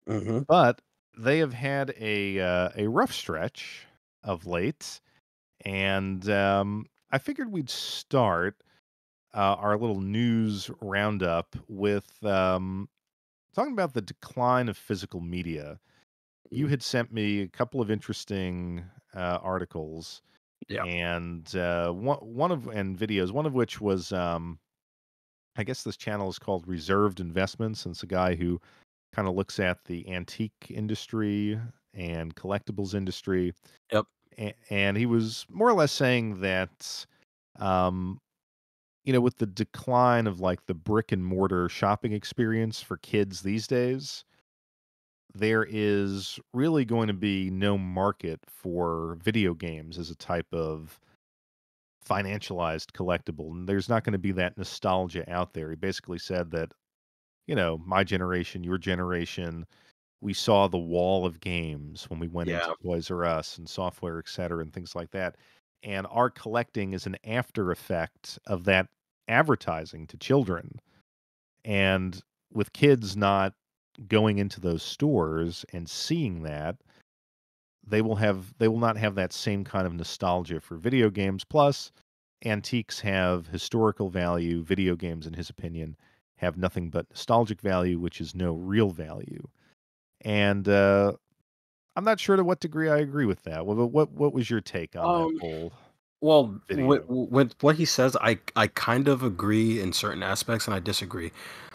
Hmm. but they have had a rough stretch of late, and I figured we'd start our little news roundup with talking about the decline of physical media. You had sent me a couple of interesting articles Yeah. and videos. One of which was, I guess this channel is called Reserved Investments, and it's a guy who kind of looks at the antique industry and collectibles industry, Yep. and he was more or less saying that. Um, with the decline of like the brick and mortar shopping experience for kids these days, there is really going to be no market for video games as a type of financialized collectible. And there's not going to be that nostalgia out there. He basically said that, my generation, your generation, we saw the wall of games when we went into Yeah. Toys R Us and software, et cetera, and things like that. And our collecting is an after effect of that advertising to children. And with kids not going into those stores and seeing that, they will not have that same kind of nostalgia for video games. Plus, antiques have historical value. Video games, in his opinion, have nothing but nostalgic value, which is no real value. And I'm not sure to what degree I agree with that. What was your take on that Um. whole Well, video? with what he says, I kind of agree in certain aspects, and I disagree.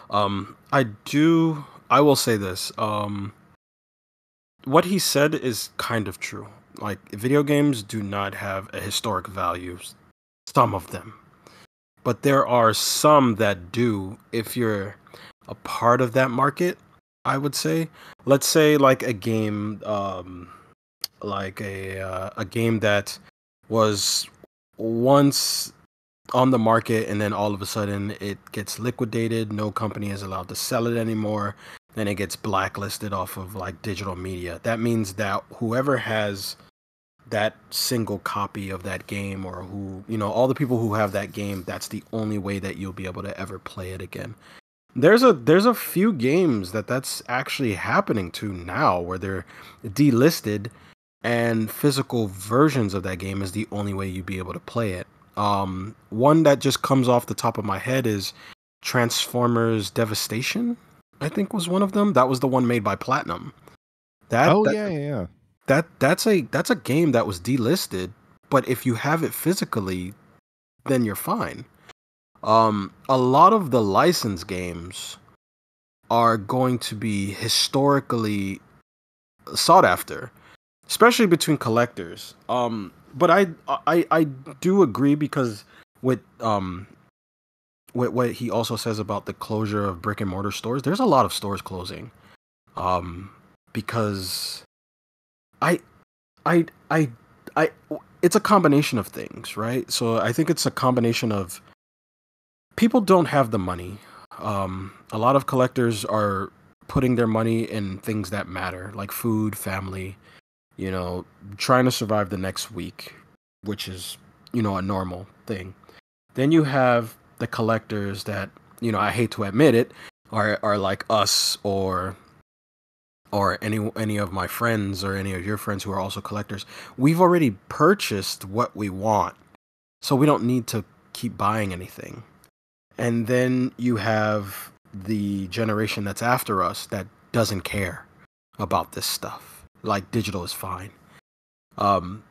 I do. I will say this. What he said is kind of true. Like video games do not have a historic value. Some of them, but there are some that do. If you're a part of that market, I would say. Let's say like a game, like a game that was once on the market, and then all of a sudden it gets liquidated. No company is allowed to sell it anymore. Then it gets blacklisted off of like digital media. That means that whoever has that single copy of that game, or who, all the people who have that game, that's the only way that you'll be able to ever play it again. There's a few games that's actually happening to now, where they're delisted, and physical versions of that game is the only way you'd be able to play it. One that just comes off the top of my head is Transformers Devastation, I think was one of them. That was the one made by Platinum. That Oh that yeah, yeah. that's a game that was delisted, but if you have it physically, then you're fine. A lot of the licensed games are going to be historically sought after, especially between collectors. But I do agree, because with with what he also says about the closure of brick and mortar stores, there's a lot of stores closing. Um, because I I I I it's a combination of things, right? So I think it's a combination of people don't have the money. A lot of collectors are putting their money in things that matter, like food, family, you know, trying to survive the next week, which is, a normal thing. Then you have the collectors that, I hate to admit it, are like us, or any of my friends, or any of your friends who are also collectors. We've already purchased what we want, so we don't need to keep buying anything. And then you have the generation that's after us that doesn't care about this stuff. Like, digital is fine. Um,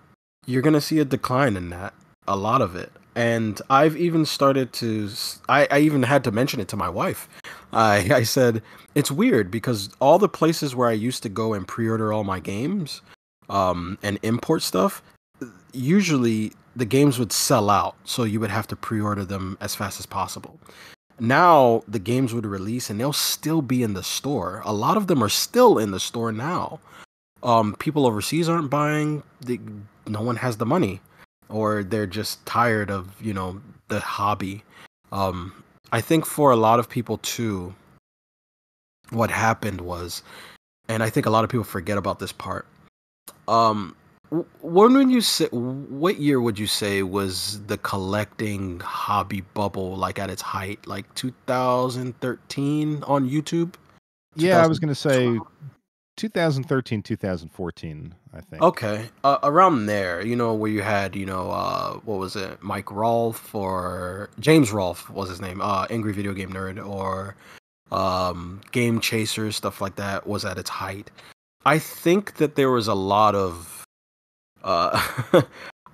you're gonna see a decline in that, a lot of it. And I've even started to. I even had to mention it to my wife. I said it's weird, because all the places where I used to go and pre-order all my games, and import stuff, usually the games would sell out, so you would have to pre-order them as fast as possible. Now the games would release and they'll still be in the store. A lot of them are still in the store now. People overseas aren't buying. No one has the money, or they're just tired of the hobby. Um, I think for a lot of people too, what happened was, and I think a lot of people forget about this part. Um, when you say, what year would you say was the collecting hobby bubble, like at its height, like 2013 on YouTube? Yeah, I was going to 2012. say 2013, 2014, I think. Okay, around there, where you had, what was it, Mike Rolfe, or James Rolfe was his name, Angry Video Game Nerd, or Game Chasers, stuff like that was at its height. I think that there was a lot of, uh,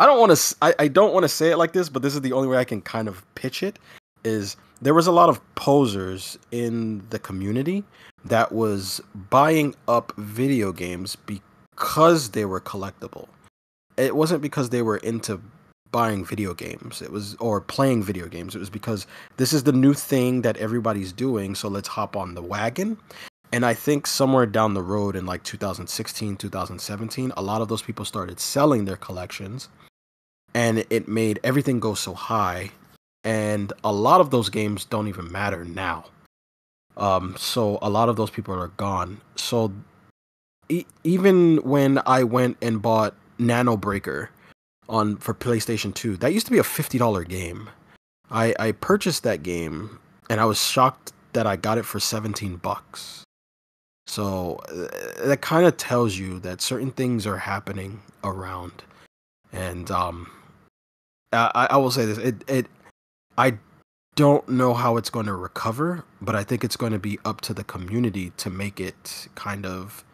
I don't want to, I don't want to say it like this, but this is the only way I can kind of pitch it. Is there was a lot of posers in the community that was buying up video games because they were collectible. It wasn't because they were into buying video games. It was, or playing video games. It was because this is the new thing that everybody's doing, so let's hop on the wagon. And I think somewhere down the road in like 2016, 2017, a lot of those people started selling their collections, and it made everything go so high. And a lot of those games don't even matter now. So a lot of those people are gone. So even when I went and bought Nano Breaker on for PlayStation 2, that used to be a $50 game. I purchased that game, and I was shocked that I got it for $17. So that kind of tells you that certain things are happening around. And I will say this: I don't know how it's going to recover, but I think it's going to be up to the community to make it kind of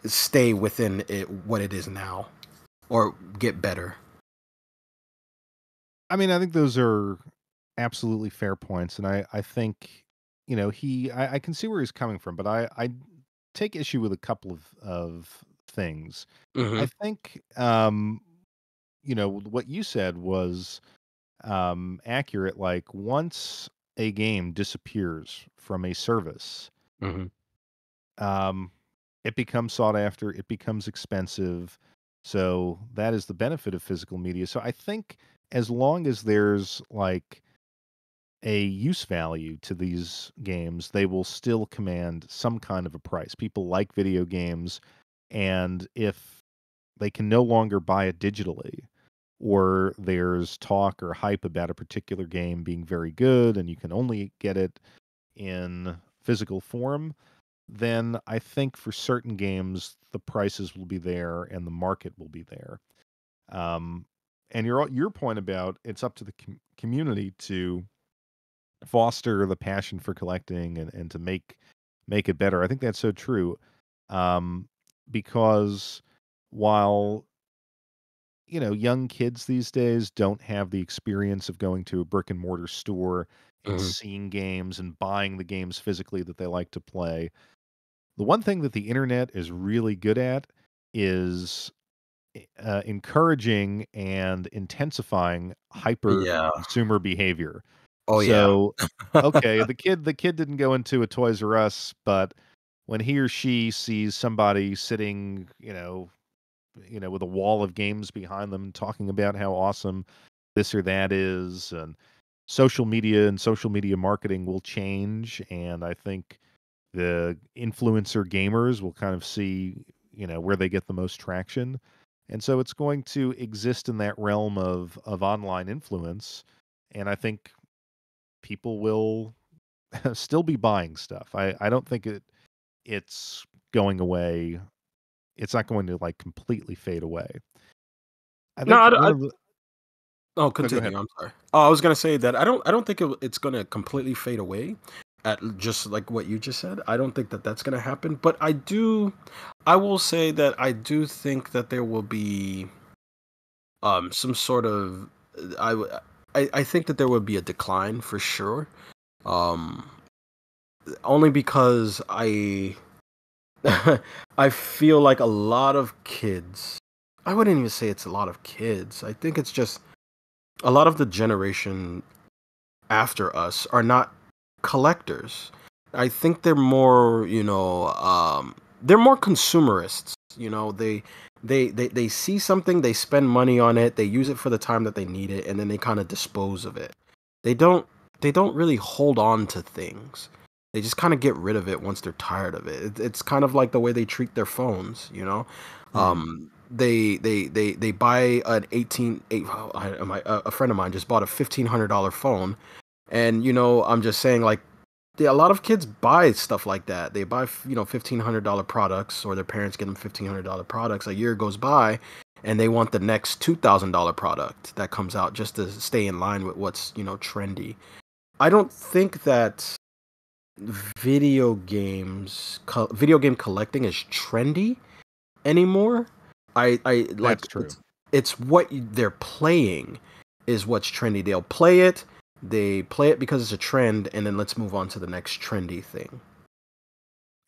stay within it what it is now, or get better. I mean, I think those are absolutely fair points, and I think I can see where he's coming from, but I take issue with a couple of things. Hmm. I think what you said was accurate. Like, once a game disappears from a service, Hmm. um, it becomes sought after, it becomes expensive. So that is the benefit of physical media. So I think as long as there's like a use value to these games, they will still command some kind of a price. People like video games, and if they can no longer buy it digitally, or there's talk or hype about a particular game being very good and you can only get it in physical form, then I think for certain games the prices will be there and the market will be there. Um, and your point about it's up to the community to foster the passion for collecting and to make it better. I think that's so true. Um, because while young kids these days don't have the experience of going to a brick and mortar store and Mhm. seeing games and buying the games physically that they like to play. The one thing that the internet is really good at is encouraging and intensifying hyper Yeah. consumer behavior. Oh, yeah. So, okay, the kid didn't go into a Toys R Us, but when he or she sees somebody sitting, with a wall of games behind them talking about how awesome this or that is, and social media marketing will change, and I think the influencer gamers will kind of see, where they get the most traction. And so it's going to exist in that realm of online influence. And I think people will still be buying stuff. I don't think it's going away. It's not going to like completely fade away. I No, think one of the oh, no, go ahead. continue. I'm sorry. Oh, I was gonna say that I don't think it's gonna completely fade away, just like what you just said. I don't think that that's gonna happen. But I will say that I do think that there will be some sort of I w- I think that there would be a decline for sure. Um, only because I feel like a lot of kids. I wouldn't even say it's a lot of kids. I think it's just a lot of the generation after us are not collectors. I think they're more, they're more consumerists. They see something, they spend money on it, they use it for the time that they need it, and then they kind of dispose of it. They don't they don't really hold on to things. They just kind of get rid of it once they're tired of it. It's kind of like the way they treat their phones, you know. Hmm. They buy an 18 eight, a friend of mine just bought a $1,500 phone, and I'm just saying, like, yeah, a lot of kids buy stuff like that. They buy $1,500 products, or their parents get them $1,500 products. A year goes by, and they want the next $2,000 product that comes out just to stay in line with what's trendy. I don't think that video game collecting is trendy anymore. I That's like true. it's what they're playing is what's trendy. They play it because it's a trend, and then let's move on to the next trendy thing.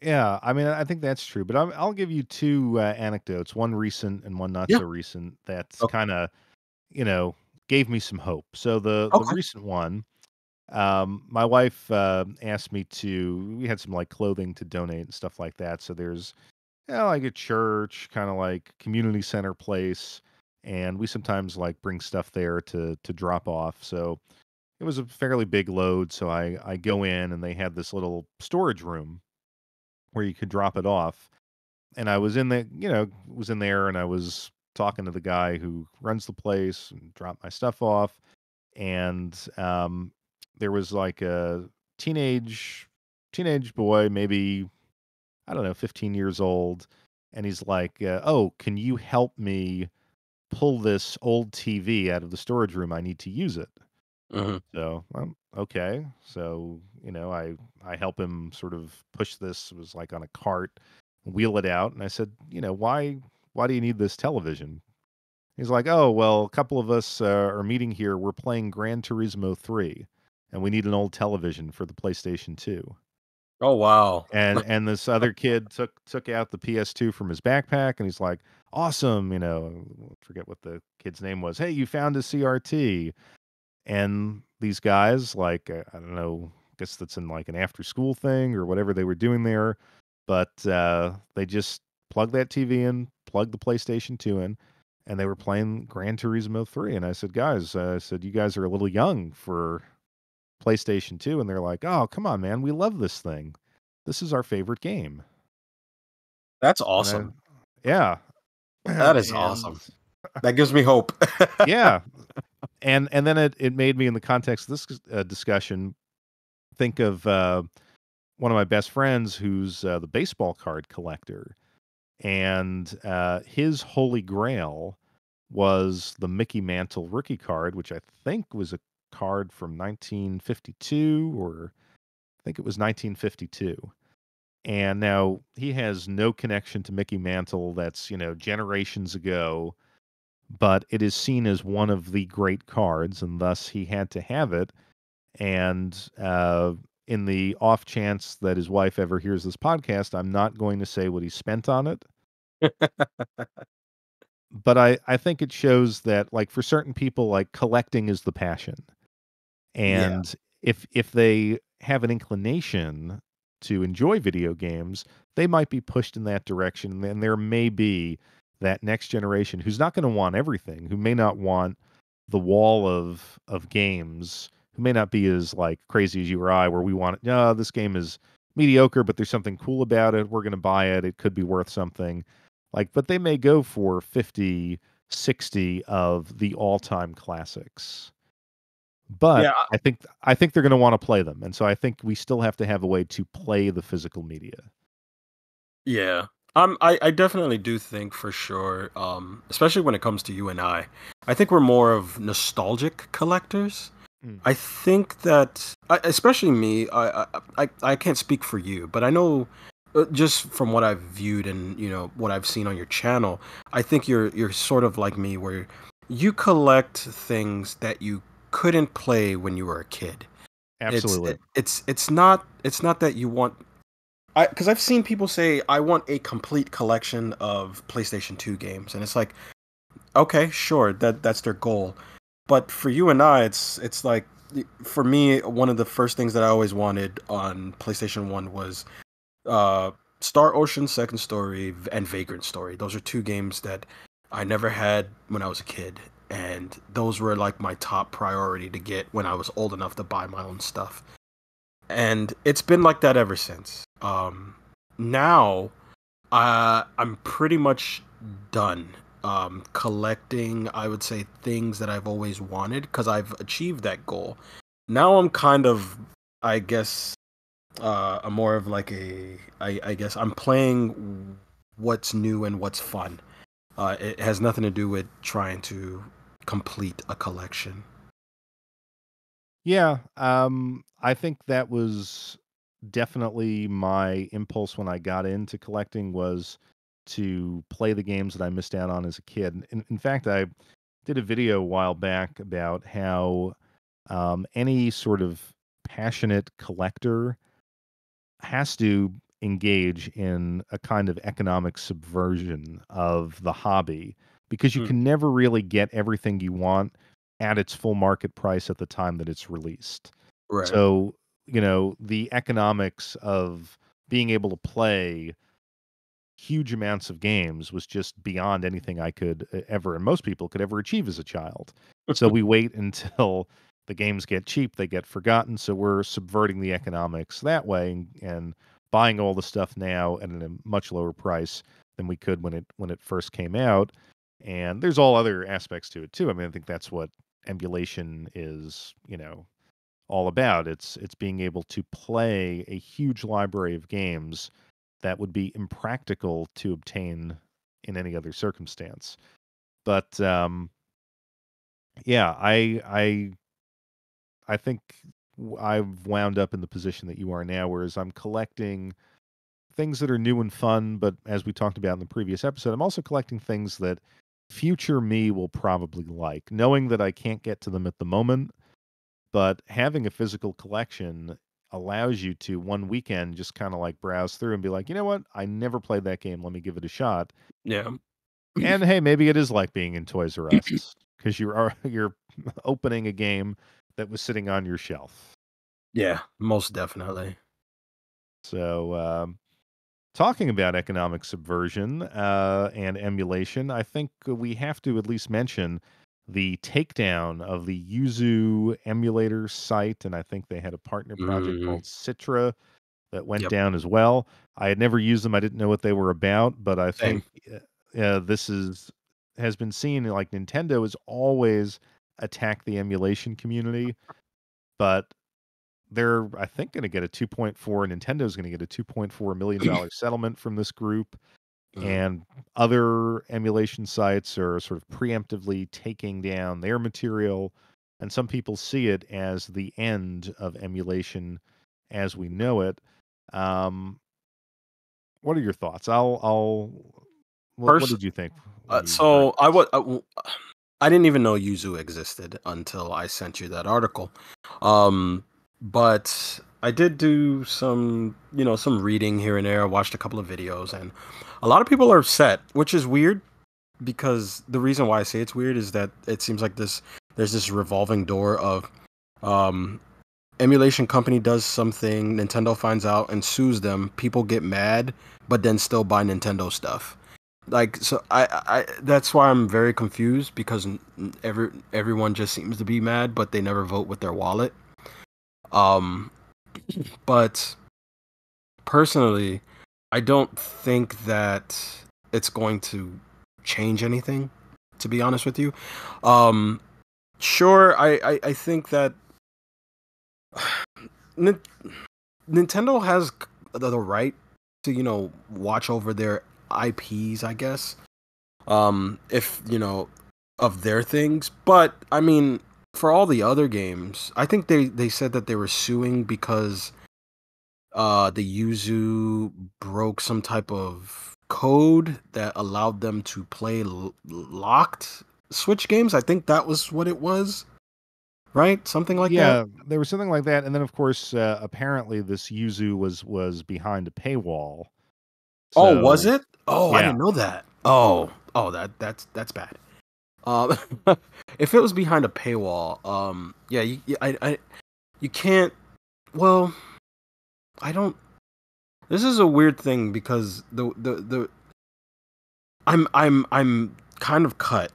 Yeah, I mean, I think that's true. But I'll give you two anecdotes, one recent and one not Yeah. so recent. That's O- kind of you know gave me some hope. So the Okay. recent one, my wife asked me to. We had some like clothing to donate and stuff like that. So there's like a church, kind of like community center place, and we sometimes like bring stuff there to drop off. So it was a fairly big load. So I go in and they had this little storage room where you could drop it off. And I was in the, was in there and I was talking to the guy who runs the place and dropped my stuff off. And there was like a teenage boy, maybe I don't know, 15 years old, and he's like, "Oh, can you help me pull this old TV out of the storage room? I need to use it." Mhm. So, okay. So, I help him sort of push this. It was like on a cart, wheel it out, and I said, why do you need this television? He's like, "Oh, well, a couple of us are meeting here. We're playing Gran Turismo 3, and we need an old television for the PlayStation 2." Oh, wow. And this other kid took out the PS2 from his backpack, and he's like, "Awesome," forget what the kid's name was. "Hey, you found a CRT." And these guys, like, I don't know, guess that's in like an after school thing or whatever they were doing there, but they just plugged that TV in, plugged the PlayStation 2 in, and they were playing Gran Turismo 3. And I said, guys, I said, you guys are a little young for PlayStation 2. And they're like, oh, come on, man. We love this thing. This is our favorite game. That's And I, awesome. yeah. That is And awesome. That gives me hope. yeah. And then it made me, in the context of this discussion, think of one of my best friends who's the baseball card collector. And his holy grail was the Mickey Mantle rookie card, which I think was a card from 1952, or I think it was 1952. And now he has no connection to Mickey Mantle. That's, generations ago, but it is seen as one of the great cards, and thus he had to have it. And in the off chance that his wife ever hears this podcast, I'm not going to say what he spent on it. But I think it shows that, like, for certain people, like, collecting is the passion. Yeah. And if they have an inclination to enjoy video games, they might be pushed in that direction. And there may be that next generation who's not going to want everything, who may not want the wall of games, who may not be as, like, crazy as you or I, where we want, no, this game is mediocre, but there's something cool about it. We're going to buy it. It could be worth something. Like, but they may go for 50, 60 of the all-time classics. But Yeah. I think they're gonna wanna play them, and so I think we still have to have a way to play the physical media. Yeah. I definitely do think for sure, especially when it comes to you and I think we're more of nostalgic collectors. Mm. I think that, especially me, I can't speak for you, but I know just from what I've viewed and what I've seen on your channel, I think you're sort of like me, where you collect things that you couldn't play when you were a kid. Absolutely. It's not that you want. Because I've seen people say, I want a complete collection of PlayStation 2 games, and it's like, okay, sure, that's their goal. But for you and I, it's like, for me, one of the first things that I always wanted on PlayStation 1 was uh, Star Ocean Second Story and Vagrant Story. Those are two games that I never had when I was a kid, and those were like my top priority to get when I was old enough to buy my own stuff. And it's been like that ever since. Now, I'm pretty much done collecting, I would say, things that I've always wanted, because I've achieved that goal. Now I'm kind of, I guess, I'm more of like I guess I'm playing what's new and what's fun. It has nothing to do with trying to complete a collection. Yeah, I think that was definitely my impulse when I got into collecting, was to play the games that I missed out on as a kid. In fact, I did a video a while back about how, any sort of passionate collector has to engage in a kind of economic subversion of the hobby, because you Mm, can never really get everything you want at its full market price at the time that it's released. right. So, the economics of being able to play huge amounts of games was just beyond anything I could ever, and most people could ever achieve as a child. So we wait until the games get cheap, they get forgotten. So we're subverting the economics that way, and buying all the stuff now at a much lower price than we could when it first came out. And there's all other aspects to it too. I mean, I think that's what emulation is, all about. It's being able to play a huge library of games that would be impractical to obtain in any other circumstance. But yeah, I think I've wound up in the position that you are now, whereas I'm collecting things that are new and fun. But as we talked about in the previous episode, I'm also collecting things that future me will probably like, knowing that I can't get to them at the moment. But having a physical collection allows you to, one weekend, just kind of like browse through and be like, you know what? I never played that game. Let me give it a shot. Yeah. And hey, maybe it is like being in Toys R Us, because you're opening a game that was sitting on your shelf. Yeah, most definitely. So Talking about economic subversion and emulation, I think we have to at least mention the takedown of the Yuzu emulator site, and I think they had a partner project Mm, called Citra that went yep. down as well. I had never used them; I didn't know what they were about, but I Same. think this is has been seen like Nintendo has always attacked the emulation community, but they're, I think, gonna get a 2.4 Nintendo's gonna get a $2.4 million settlement from this group, Mm. and other emulation sites are sort of preemptively taking down their material, and some people see it as the end of emulation as we know it. Um, what are your thoughts? What Pers- did you think when you heard so this? I didn't even know Yuzu existed until I sent you that article. Um, but I did do some, some reading here and there. I watched a couple of videos, and a lot of people are upset, which is weird because the reason why I say it's weird is that it seems like there's this revolving door of um, emulation company does something, Nintendo finds out and sues them. People get mad, but then still buy Nintendo stuff. Like so, I that's why I'm very confused because everyone just seems to be mad, but they never vote with their wallet. Um, but personally, I don't think that it's going to change anything. To be honest with you, um, sure, I think that Nin- Nintendo has the right to watch over their IPs, I guess. If of their things, but I mean, for all the other games, I think they said that they were suing because the Yuzu broke some type of code that allowed them to play locked Switch games. I think that was what it was, right? Something like that. Yeah, there was something like that, and then of course, apparently this Yuzu was behind a paywall. Oh, was So it? Oh, I yeah, didn't know that. Oh, that's bad. Um, if it was behind a paywall, yeah, you can't. Well, I don't. This is a weird thing because the I'm kind of cut.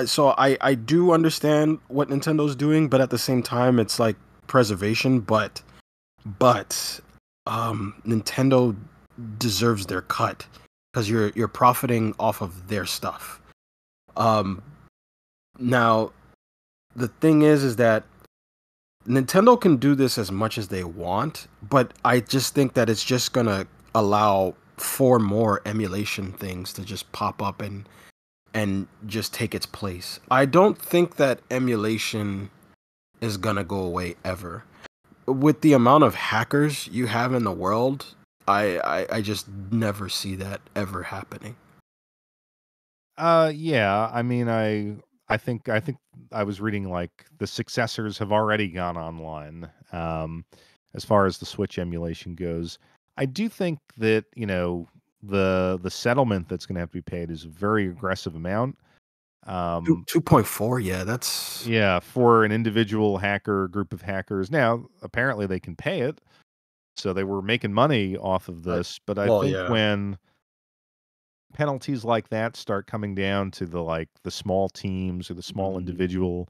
So I do understand what Nintendo's doing, but at the same time, it's like preservation. But Nintendo deserves their cut because you're profiting off of their stuff. Um, Now the thing is that Nintendo can do this as much as they want, but I just think that it's just gonna allow four more emulation things to just pop up and just take its place. I don't think that emulation is gonna go away ever. With the amount of hackers you have in the world, I just never see that ever happening. yeah. I mean, I think I was reading like the successors have already gone online. As far as the Switch emulation goes, I do think that the settlement that's going to have to be paid is a very aggressive amount. Two Um, 2.4, yeah, that's yeah, for an individual hacker, group of hackers. Now, apparently, they can pay it, so they were making money off of uh, this. But I well, think yeah. when penalties like that start coming down to the small teams or the small Mm, individual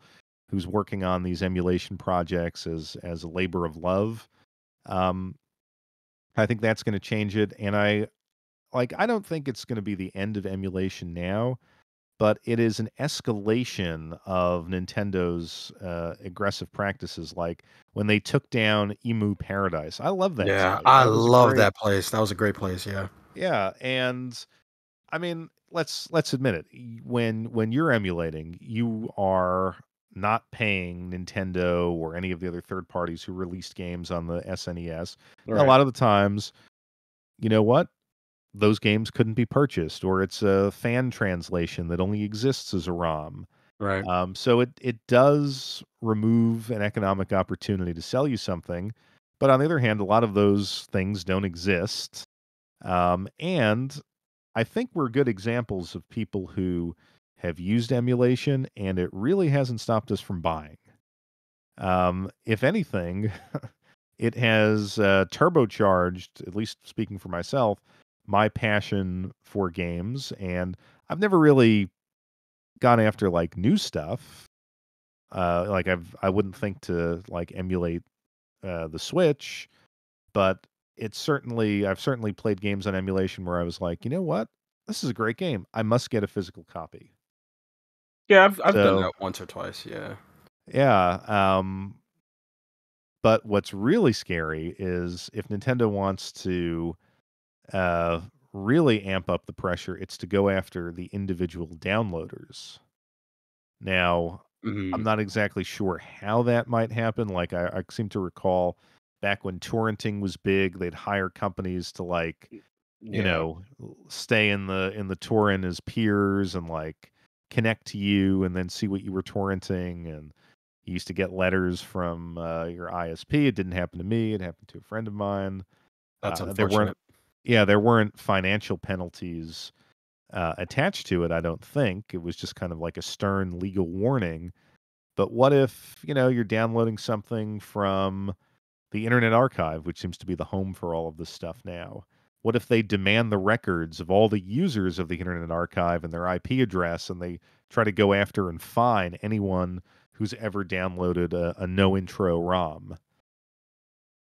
who's working on these emulation projects as a labor of love, um, I think that's going to change it. And I don't think it's going to be the end of emulation now, but it is an escalation of Nintendo's aggressive practices, like when they took down Emu Paradise. I love that yeah, site. I That was a love great, that place. That was a great place, yeah. yeah, and I mean, let's admit it. When you're emulating, you are not paying Nintendo or any of the other third parties who released games on the SNES. All And a right. lot of the times, you know what? Those games couldn't be purchased, or it's a fan translation that only exists as a ROM. Right. So it does remove an economic opportunity to sell you something, but on the other hand, a lot of those things don't exist. And I think we're good examples of people who have used emulation, and it really hasn't stopped us from buying. If anything, it has turbocharged, at least speaking for myself, my passion for games, and I've never really gone after like new stuff. Like I wouldn't think to like emulate the Switch, but I've certainly played games on emulation where I was like, you know what, this is a great game. I must get a physical copy. Yeah, I've done So that once or twice. Yeah. yeah, but what's really scary is if Nintendo wants to uh, really amp up the pressure, it's to go after the individual downloaders. Now, I'm Hmm. not exactly sure how that might happen. Like, I seem to recall back when torrenting was big, they'd hire companies to like, Yeah, stay in the torrent as peers and like connect to you and then see what you were torrenting. And you used to get letters from your ISP. It didn't happen to me. It happened to a friend of mine. that's There weren't, unfortunate. yeah, there weren't financial penalties attached to it. I don't think it was just kind of like a stern legal warning. But what if, you're downloading something from the Internet Archive, which seems to be the home for all of this stuff now? What if they demand the records of all the users of the Internet Archive and their IP address, and they try to go after and fine anyone who's ever downloaded a no intro ROM?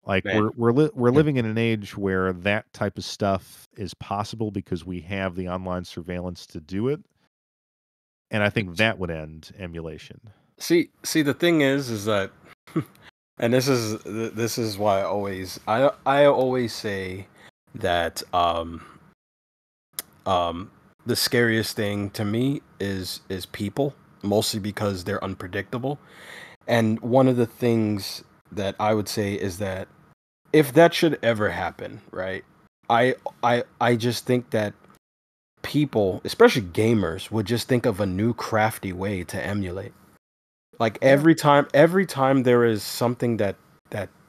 Like Man. we're living in an age where that type of stuff is possible because we have the online surveillance to do it, and I think that would end emulation. See, the thing is that, and this is why I always say that um the scariest thing to me is people, mostly because they're unpredictable. And one of the things that I would say is that if that should ever happen, right? I just think that people, especially gamers, would just think of a new crafty way to emulate. Like Yeah. every time there is something that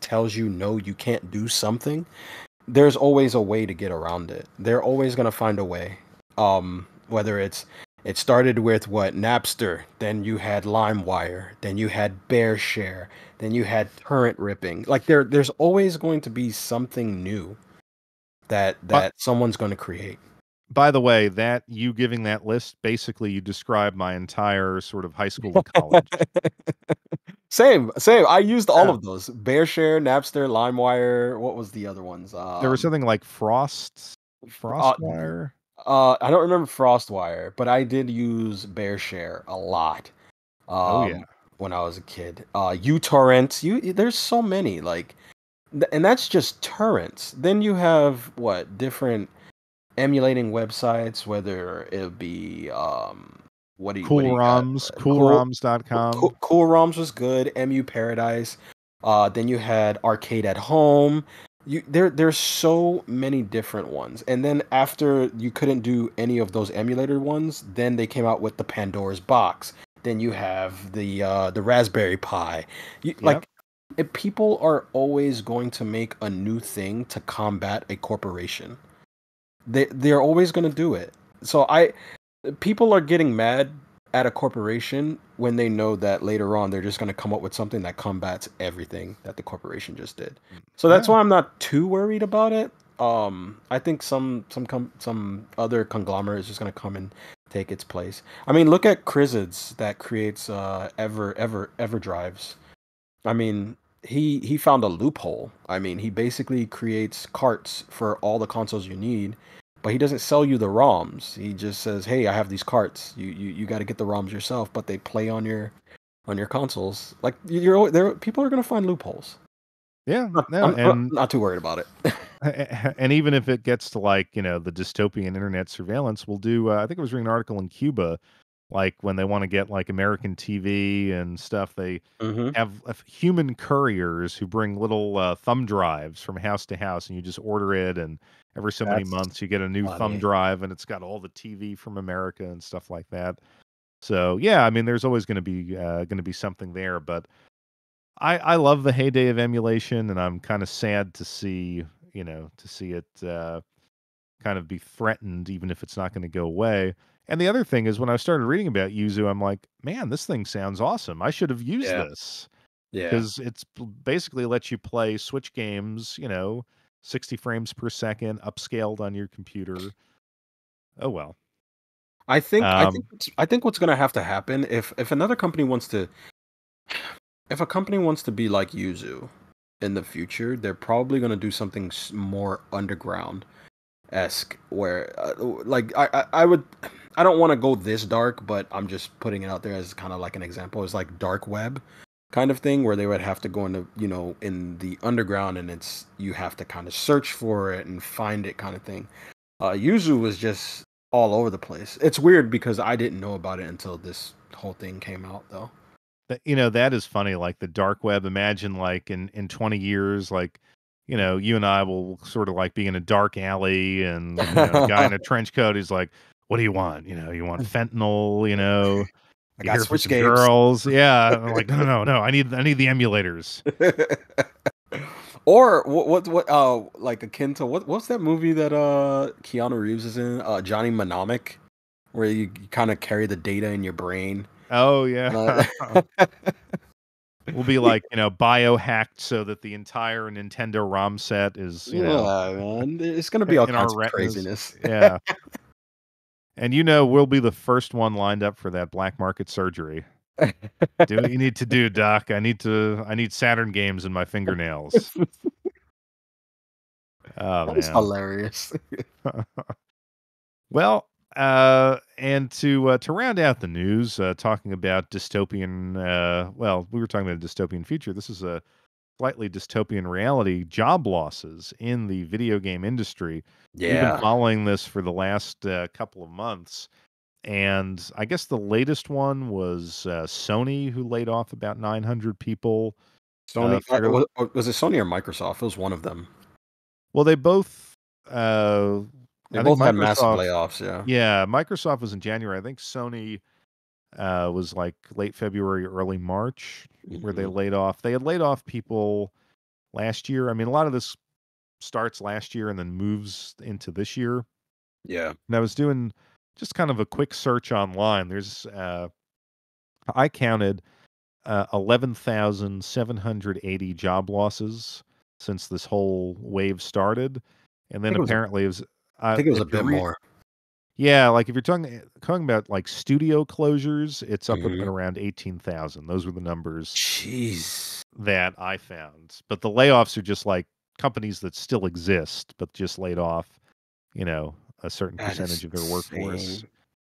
tells you no, you can't do something, there's always a way to get around it. They're always gonna find a way. Whether it started with what, Napster, then you had LimeWire, then you had BearShare, then you had torrent ripping. Like there's always going to be something new that But someone's going to create. by the way, that you giving that list, basically you described my entire sort of high school and college. Same. I used all Yeah. of those: BearShare, Napster, LimeWire. What was the other ones? There was something like Frostwire. I don't remember FrostWire, but I did use BearShare a lot. Oh yeah. When I was a kid. uTorrent. There's so many, like, and that's just torrents. Then you have what, different emulating websites, whether it be what do you got? Coolroms.com. Cool ROMs was good. MU Paradise. Then you had Arcade at Home. There's so many different ones. And then after you couldn't do any of those emulator ones, then they came out with the Pandora's Box. Then you have the Raspberry Pi. Yep. People are always going to make a new thing to combat a corporation. They're always going to do it. So people are getting mad at a corporation when they know that later on they're just going to come up with something that combats everything that the corporation just did. So that's Yeah. why I'm not too worried about it. I think some other conglomerate is just going to come and take its place. I mean, look at Crizids that creates Ever drives. I mean, he found a loophole. I mean, he basically creates carts for all the consoles you need, but he doesn't sell you the ROMs. He just says, "Hey, I have these carts. You got to get the ROMs yourself." But they play on your consoles. Like, there, people are gonna find loopholes. Yeah. No, I'm not too worried about it. and even if it gets to like, the dystopian internet surveillance, we'll do I think it was reading an article in Cuba, like when they want to get like American TV and stuff, they Hmm. have human couriers who bring little thumb drives from house to house, and you just order it, and every so many That's months you get a new thumb funny. drive, and it's got all the TV from America and stuff like that. So yeah, I mean, there's always going to be something there, but I love the heyday of emulation, and I'm kind of sad to see it kind of be threatened, even if it's not going to go away. And the other thing is, when I started reading about Yuzu, I'm like, man, this thing sounds awesome. I should have used Yeah, this yeah. because basically lets you play Switch games, 60 frames per second, upscaled on your computer. Oh well. I think I think Um, I think what's gonna have to happen if another company wants to if a company wants to be like Yuzu in the future, they're probably gonna do something more underground esque where I would I don't want to go this dark, but I'm just putting it out there as kind of like an example. It's like dark web kind of thing where they would have to go into in the underground, and it's you have to kind of search for it and find it kind of thing. Yuzu was just all over the place. It's weird because I didn't know about it until this whole thing came out though. that is funny. Like the dark web. Imagine like in 20 years, like you and I will sort of like be in a dark alley, and a guy in a trench coat is like, "What do you want? You want fentanyl? I You got here for Switch some games. girls?" Yeah, I'm like, no, no, no, no. I need the emulators. Or what like akin to what's that movie that Keanu Reeves is in? Johnny Mnemonic, where you kind of carry the data in your brain. Oh yeah. Uh, We'll be like, biohacked so that the entire Nintendo ROM set is, yeah, man, it's gonna be all in our kinds of retinas. craziness. Yeah. And we'll be the first one lined up for that black market surgery. Do what you need to do, doc. I need Saturn games in my fingernails. Oh That was man. hilarious. Well, and to round out the news, talking about dystopian, well, we were talking about a dystopian future. This is a slightly dystopian reality, job losses in the video game industry. We've been Yeah, following this for the last couple of months. And I guess the latest one was Sony, who laid off about 900 people. Sony Fairly, was it Sony or Microsoft? It was one of them. well, they both, uh, They I think both had massive Microsoft, layoffs. Yeah. yeah, Microsoft was in January. I think Sony was like late February, early March, where they Hmm. laid off. They had laid off people last year. I mean, a lot of this starts last year and then moves into this year. Yeah. And I was doing just kind of a quick search online. I counted 11,780 job losses since this whole wave started. And I then think it was apparently it was, I think it was if a you bit read, more. yeah, like if you're talking about like studio closures, it's up at Hmm. around 18,000. Those were the numbers Jeez. that I found. But the layoffs are just like companies that still exist, but just laid off, a certain That percentage is of their workforce. insane.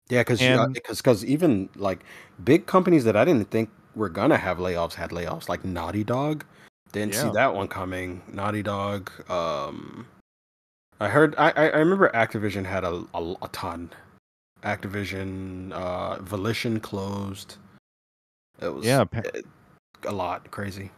Yeah, And because even like big companies that I didn't think were gonna have layoffs had layoffs, like Naughty Dog. Didn't see yeah, that one coming. Naughty Dog. I heard. I remember Activision had a ton. Activision, Volition closed. It was yeah, a lot crazy.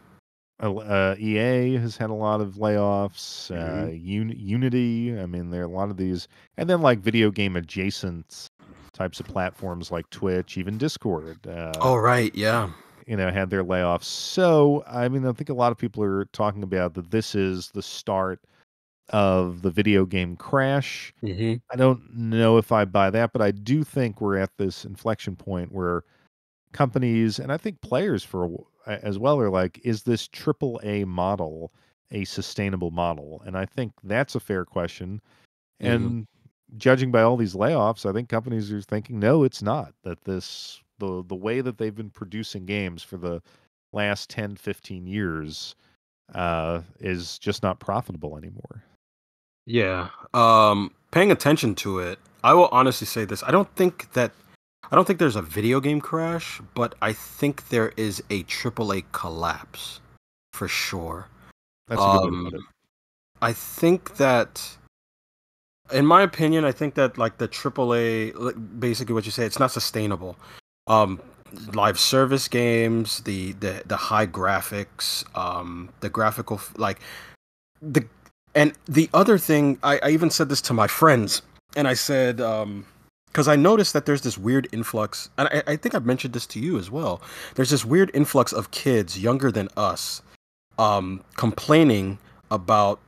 EA has had a lot of layoffs. Hmm. Unity, I mean, there are a lot of these, and then like video game adjacent types of platforms like Twitch, even Discord. Oh right, yeah. Had their layoffs. So, I mean, I think a lot of people are talking about that this is the start of the video game crash. Hmm. I don't know if I buy that, but I do think we're at this inflection point where companies and I think players as well are like, is this triple A model a sustainable model? And I think that's a fair question. Hmm. And judging by all these layoffs, I think companies are thinking, no, it's not. That the way that they've been producing games for the last 10, 15 years is just not profitable anymore. Yeah. Paying attention to it, I will honestly say this. I don't think there's a video game crash, but I think there is a AAA collapse for sure. That's a good way to Um, put it. I think that, in my opinion, I think that like the AAA, like, basically what you say, it's not sustainable. Um, Live service games, the high graphics, the graphical like the and the other thing, I even said this to my friends, and I said, because I noticed that there's this weird influx, and I think I've mentioned this to you as well. There's this weird influx of kids younger than us, complaining about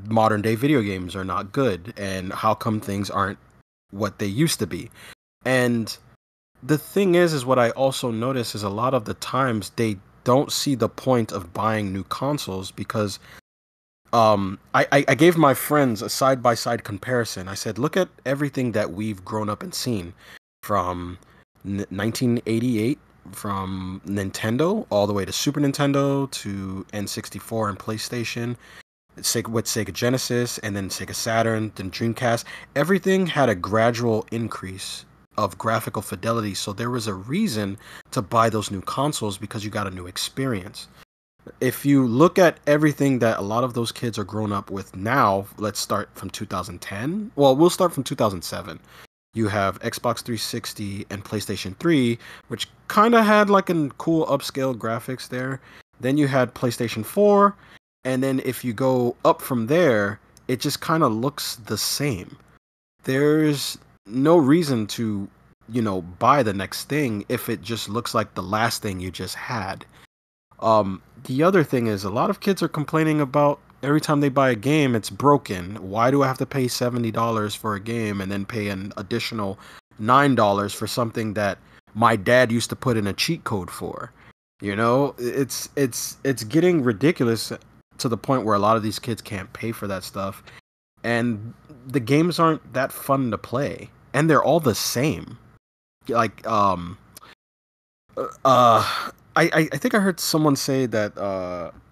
modern day video games are not good, and how come things aren't what they used to be. And the thing is what I also notice is a lot of the times they don't see the point of buying new consoles because I gave my friends a side by side comparison. I said, look at everything that we've grown up and seen from 1988, from Nintendo all the way to Super Nintendo to N64 and PlayStation, with Sega Genesis, and then Sega Saturn, then Dreamcast. Everything had a gradual increase of graphical fidelity, so there was a reason to buy those new consoles because you got a new experience. If you look at everything that a lot of those kids are grown up with now, let's start from 2010. Well, we'll start from 2007. You have Xbox 360 and PlayStation 3, which kind of had like a cool upscale graphics there. Then you had PlayStation 4, and then if you go up from there, it just kind of looks the same. There's no reason to, buy the next thing if it just looks like the last thing you just had. The other thing is a lot of kids are complaining about every time they buy a game, it's broken. Why do I have to pay $70 for a game and then pay an additional $9 for something that my dad used to put in a cheat code for? It's getting ridiculous to the point where a lot of these kids can't pay for that stuff, and the games aren't that fun to play, and they're all the same. Like I think I heard someone say that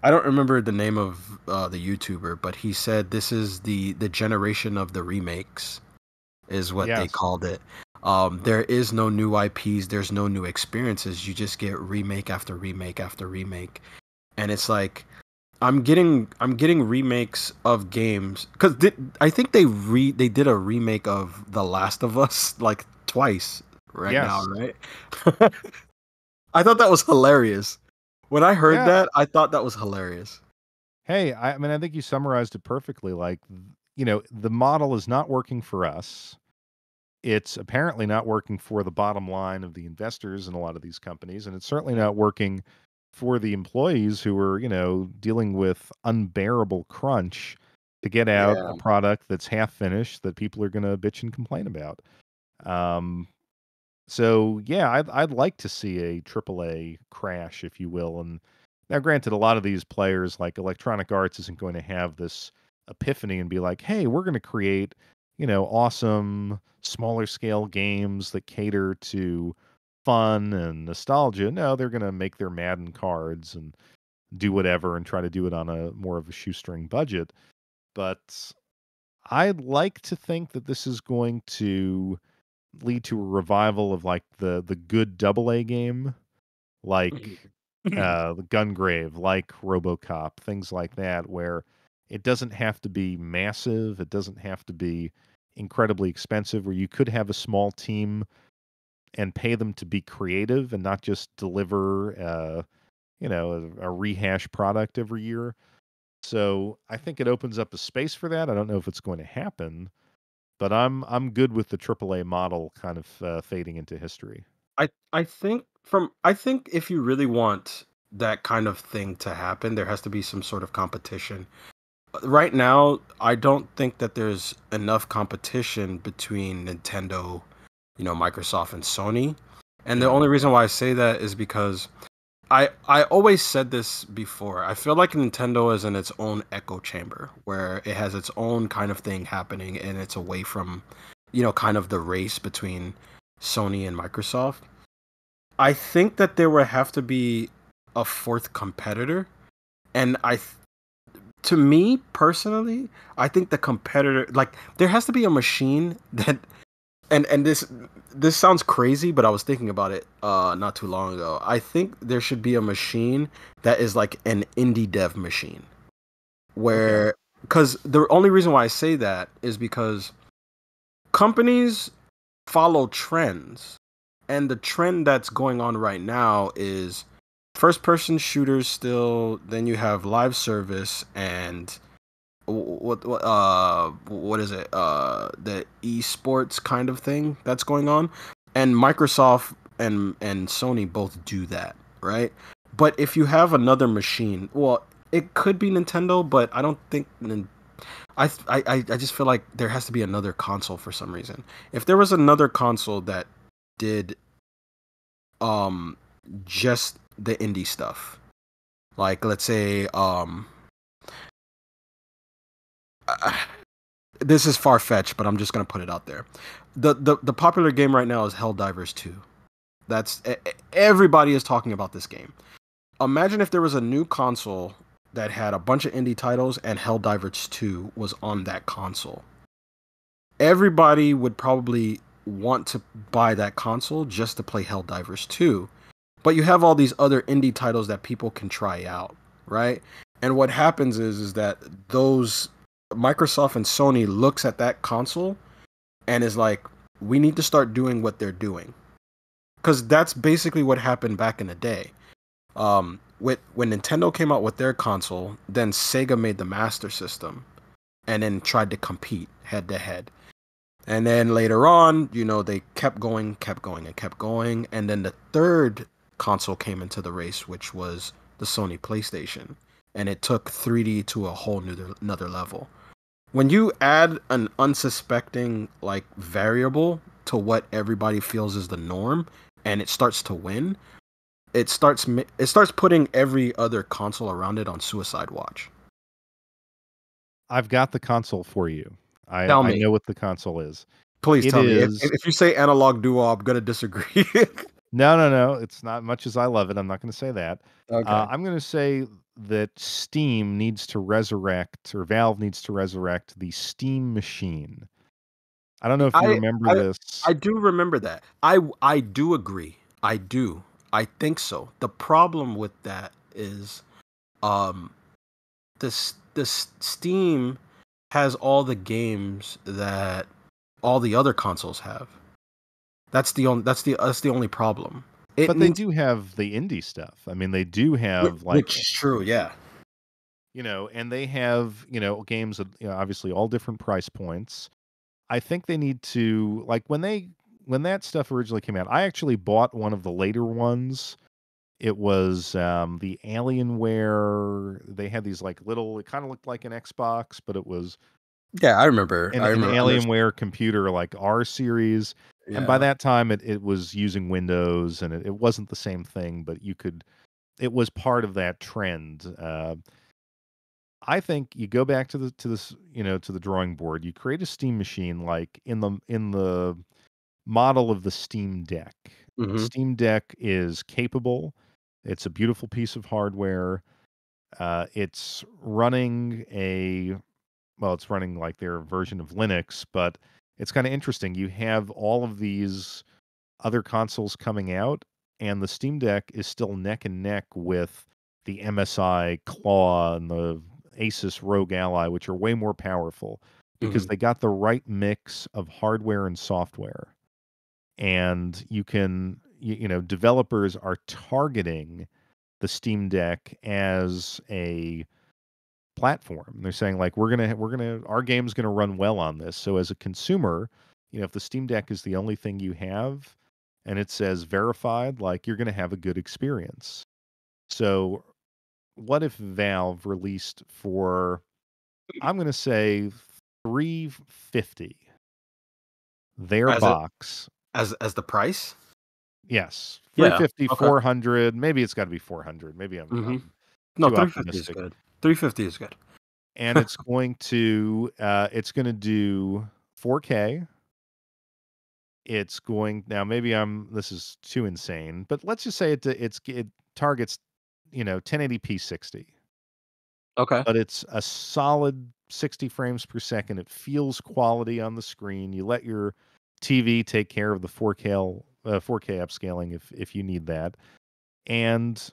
I don't remember the name of the YouTuber, but he said this is the generation of the remakes, is what they Yes. called it. There is no new IPs, there's no new experiences. You just get remake after remake after remake, and it's like I'm getting remakes of games because I think they did a remake of The Last of Us like twice right now, Yes. right? I thought that was hilarious. When I heard Yeah. that, I thought that was hilarious. Hey, I mean, I think you summarized it perfectly. Like, the model is not working for us. It's apparently not working for the bottom line of the investors in a lot of these companies, and it's certainly not working for the employees who are, dealing with unbearable crunch to get out Yeah. a product that's half finished that people are going to bitch and complain about. Um, so yeah, I'd like to see a AAA crash, if you will. And now, granted, a lot of these players, like Electronic Arts, isn't going to have this epiphany and be like, "Hey, we're going to create, awesome smaller scale games that cater to fun and nostalgia." No, they're going to make their Madden cards and do whatever and try to do it on a more of a shoestring budget. But I'd like to think that this is going to lead to a revival of like the good double A game, like the Gungrave, like RoboCop, things like that, where it doesn't have to be massive, it doesn't have to be incredibly expensive, where you could have a small team and pay them to be creative and not just deliver, a rehash product every year. So I think it opens up a space for that. I don't know if it's going to happen, but I'm good with the AAA model kind of fading into history. I think if you really want that kind of thing to happen, there has to be some sort of competition. Right now, I don't think that there's enough competition between Nintendo, Microsoft and Sony. And the Yeah. only reason why I say that is because I always said this before. I feel like Nintendo is in its own echo chamber where it has its own kind of thing happening and it's away from, kind of the race between Sony and Microsoft. I think that there would have to be a fourth competitor, and to me personally, I think the competitor, like, there has to be a machine that, and this sounds crazy, but I was thinking about it not too long ago. I think there should be a machine that is like an indie dev machine, Okay. where, because the only reason why I say that is because companies follow trends, and the trend that's going on right now is first person shooters still, then you have live service, and what is it, the esports kind of thing that's going on, and Microsoft and Sony both do that, right? But if you have another machine, well, it could be Nintendo, but I don't think I just feel like there has to be another console for some reason. If there was another console that did um just the indie stuff, like let's say uh, this is far fetched, but I'm just gonna put it out there. The popular game right now is Helldivers 2. Everybody is talking about this game. Imagine if there was a new console that had a bunch of indie titles and Helldivers 2 was on that console. Everybody would probably want to buy that console just to play Helldivers 2. But you have all these other indie titles that people can try out, right? And what happens is that those Microsoft and Sony looks at that console and is like, we need to start doing what they're doing. Because that's basically what happened back in the day. When Nintendo came out with their console, then Sega made the Master System and then tried to compete head to head. And then later on, they kept going, and then the third console came into the race, which was the Sony PlayStation, and it took 3D to a whole another level. When you add an unsuspecting variable to what everybody feels is the norm, and it starts to win, it starts putting every other console around it on suicide watch. I've got the console for you. Tell I me. know what the console is. Please It tell me. is. If you say Analog Duo, I'm gonna disagree. No. It's not much as I love it. I'm not going to say that. Okay. I'm going to say that Steam needs to resurrect, or Valve needs to resurrect the Steam machine. I don't know if you I remember I this. I do remember that. I do agree. I do. I think so. The problem with that is, um, this Steam has all the games that all the other consoles have. That's the only problem. It But they needs, do have the indie stuff. I mean, they do have which is true. Yeah. and they have, games at, obviously all different price points. I think they need to, when that stuff originally came out, I actually bought one of the later ones. It was the Alienware. They had these little, it kind of looked like an Xbox, but it was Yeah, I remember. an I remember. Alienware computer, like R series. And by Yeah. that time, it was using Windows, and it wasn't the same thing, but it was part of that trend. I think you go back to the drawing board. You create a Steam machine like in the model of the Steam Deck. The Hmm. Steam Deck is capable. It's a beautiful piece of hardware. It's running it's running like their version of Linux, but it's kind of interesting. You have all of these other consoles coming out, and the Steam Deck is still neck and neck with the MSI Claw and the Asus Rogue Ally, which are way more powerful because Hmm. they got the right mix of hardware and software. And developers are targeting the Steam Deck as a platform. They're saying like our game's gonna run well on this. So as a consumer, if the Steam Deck is the only thing you have and it says verified, like you're gonna have a good experience. So what if Valve released for, I'm gonna say, 350 their As a box? as the price. Yes, Yeah. 350, Okay. 400. Maybe it's got to be 400. Maybe Hmm. I'm No, too 350 is optimistic. good. 350 is good. And it's going to do 4K. It's going now. Maybe this is too insane, but let's just say it targets 1080p 60, Okay. but it's a solid 60 frames per second. It feels quality on the screen. You let your TV take care of the 4K upscaling if you need that, and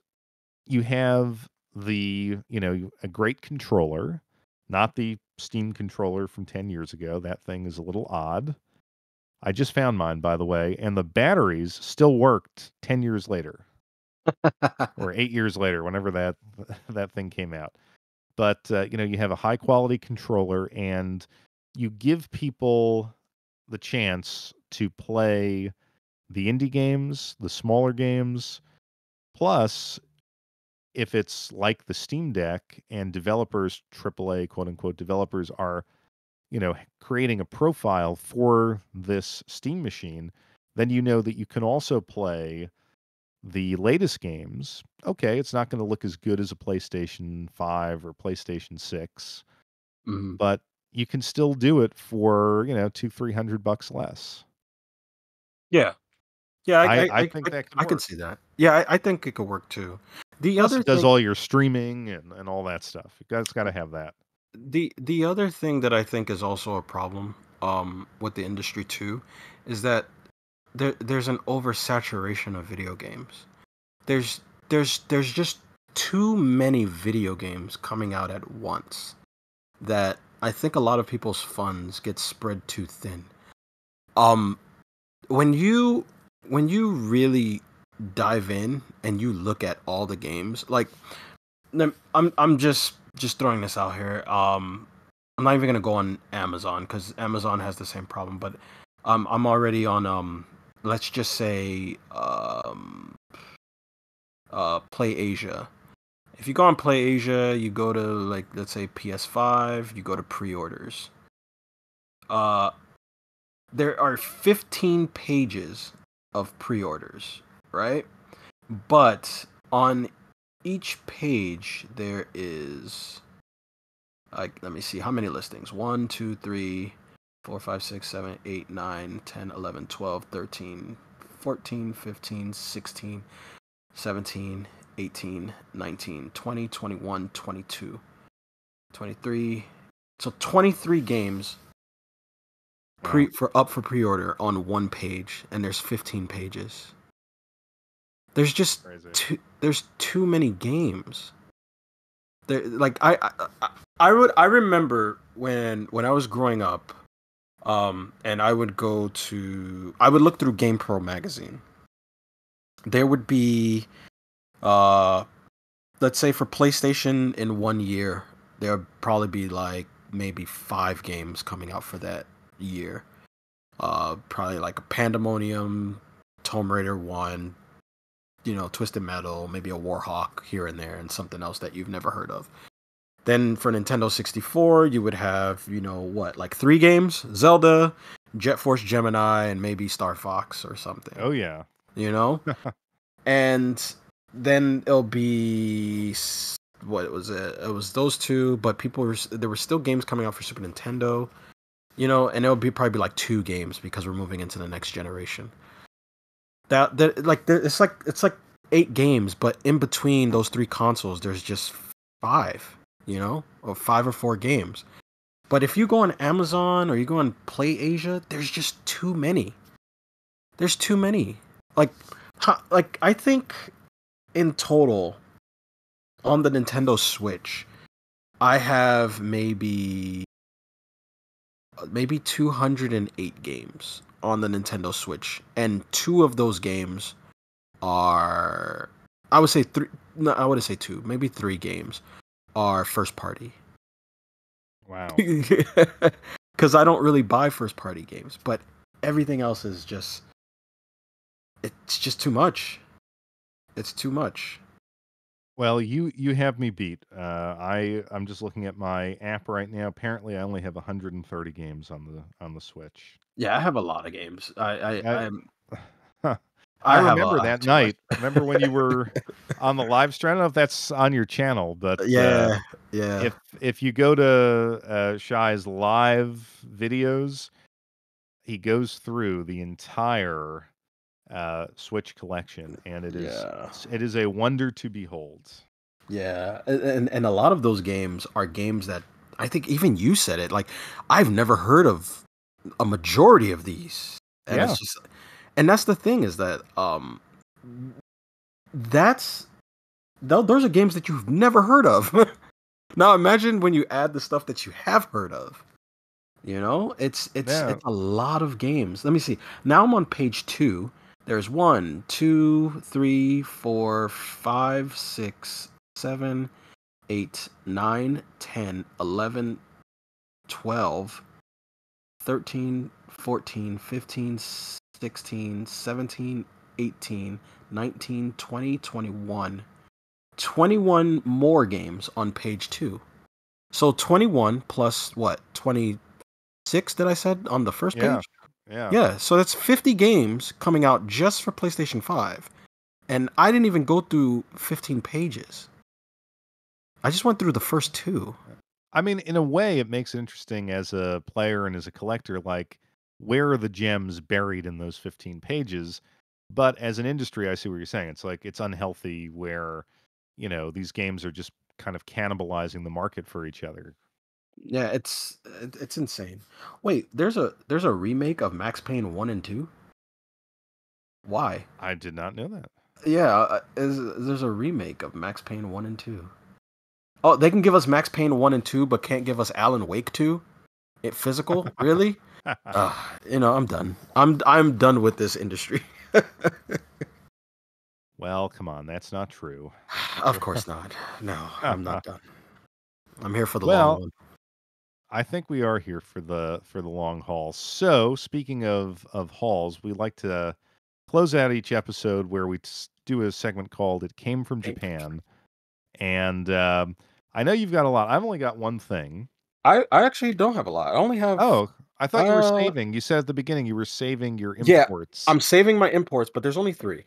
you have a great controller, not the Steam controller from 10 years ago. That thing is a little odd. I just found mine, by the way, and the batteries still worked 10 years later or 8 years later, whenever that thing came out. But you have a high quality controller, and you give people the chance to play the indie games, the smaller games. Plus, if it's like the Steam Deck and developers, AAA quote unquote developers, are creating a profile for this Steam machine, then you know that you can also play the latest games. Okay, it's not going to look as good as a PlayStation 5 or PlayStation 6, Hmm. but you can still do it for, 200-300 bucks less. Yeah. Yeah, I think that could I can work. see that. Yeah, I think it could work too. The Plus, other it does thing all your streaming and all that stuff. You guys got to have that. the other thing that I think is also a problem with the industry too is that there's an oversaturation of video games. There's there's just too many video games coming out at once that I think a lot of people's funds get spread too thin. Um when you really dive in and you look at all the games, like I'm just throwing this out here. I'm not even gonna go on Amazon because Amazon has the same problem. But I'm already on let's just say Play Asia. If you go on Play Asia, you go to like let's say PS5, you go to pre-orders. Uh, there are 15 pages of pre-orders, right? But on each page there is like let me see how many listings. 1, 2, 3, 4, 5, 6, 7, 8, 9, 10, 11, 12, 13, 14, 15, 16, 17, 18, 19, 20, 21, 22, 23. So 23 games Wow. for pre-order on one page, and there's 15 pages. There's just Crazy. there's too many games. There, like I remember when I was growing up, and I would look through GamePro magazine. There would be, let's say for PlayStation in 1 year, there would probably be like maybe 5 games coming out for that year. Probably like a Pandemonium, Tomb Raider 1, Twisted Metal, maybe a Warhawk here and there, and something else that you've never heard of. Then for Nintendo 64, you would have, like 3 games: Zelda, Jet Force Gemini, and maybe Star Fox or something. Oh yeah. And then it'll be what was it? It was those two, but there were still games coming out for Super Nintendo, and it'll be probably like 2 games because we're moving into the next generation. It's like 8 games, but in between those 3 consoles, there's just 5, or 5 or 4 games. But if you go on Amazon or you go on Play Asia, there's just too many. There's too many. Like I think in total on the Nintendo Switch, I have maybe 208 games on the Nintendo Switch, and 2 of those games are, I would say 3. No, I wouldn't say 2. Maybe 3 games are first party. Wow. Because I don't really buy first party games, but everything else is just, it's just too much. It's too much. Well, you have me beat. I'm just looking at my app right now. Apparently, I only have 130 games on the Switch. Yeah, I have a lot of games. I Huh. I I have remember that too much. night. Remember when you were on the live stream? I don't know if that's on your channel, but Yeah, yeah, if you go to Shai's live videos, he goes through the entire Switch collection, and yeah, it is a wonder to behold. yeah. And a lot of those games are games that I think even you said it. Like, I've never heard of a majority of these, and Yeah. it's just, and that's the thing is that that's those are games that you've never heard of. Now imagine when you add the stuff that you have heard of. It's Yeah. a lot of games. Let me see. Now I'm on page 2. There's 1, 2, 3, 4, 5, 6, 7, 8, 9, 10, 11, 12, 13, 14, 15, 16, 17, 18, 19, 20, 21. 21 more games on page 2. So 21 plus what? 26 that I said on the first Yeah. page? Yeah. Yeah, so that's 50 games coming out just for PlayStation 5. And I didn't even go through 15 pages. I just went through the first 2. I mean, in a way, it makes it interesting as a player and as a collector, like, where are the gems buried in those 15 pages? But as an industry, I see what you're saying. It's like it's unhealthy where, these games are just kind of cannibalizing the market for each other. Yeah, it's insane. Wait, there's a remake of Max Payne 1 and 2? Why? I did not know that. Yeah, there's a remake of Max Payne 1 and 2. Oh, they can give us Max Payne 1 and 2 but can't give us Alan Wake 2? It physical? Really? I'm done. I'm done with this industry. Well, come on, that's not true. Of course not. No, I'm not done. I'm here for the long Well, run. I think we are here for the long haul. So, speaking of hauls, we like to close out each episode where we do a segment called "It Came from Japan." And I know you've got a lot. I've only got one thing. I actually don't have a lot. I only have Oh, I thought you were uh saving. You said at the beginning you were saving your yeah, imports. I'm saving my imports, but there's only 3.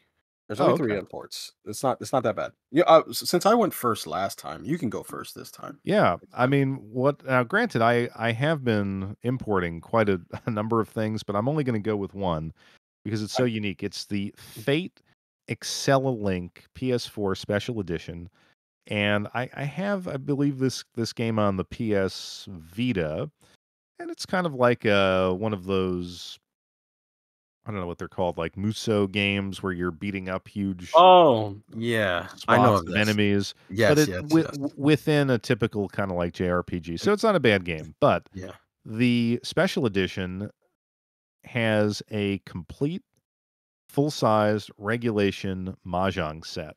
There's Oh, only 3 okay. imports. It's not that bad. Yeah, since I went first last time, you can go first this time. Yeah, I mean, what? Now, granted, I have been importing quite a, a number of things, but I'm only going to go with one because it's so I, unique. It's the Fate Link PS4 Special Edition, and I have, I believe, this game on the PS Vita, and it's kind of like one of those, I don't know what they're called, like Muso games where you're beating up huge oh, yeah. I know swaths of of this. enemies, but Yes, it yes, yes. within a typical kind of like JRPG. So it's not a bad game, but Yeah. the special edition has a complete full-size regulation mahjong set.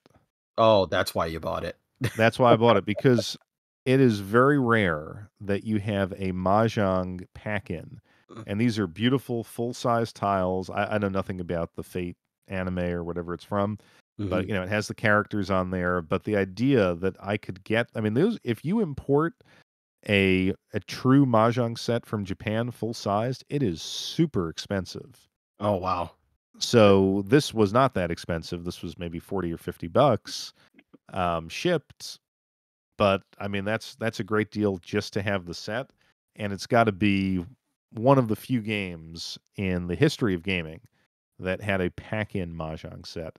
Oh, that's why you bought it. That's why I bought it because it is very rare that you have a mahjong pack-in, and these are beautiful full-size tiles. I know nothing about the Fate anime or whatever it's from, but Mhm. it has the characters on there. But the idea that I could get, I mean, those if you import a true mahjong set from Japan full sized, it is super expensive. Oh, wow. So this was not that expensive. This was maybe 40 or $50 shipped. But I mean, that's a great deal just to have the set, and it's got to be one of the few games in the history of gaming that had a pack-in mahjong set,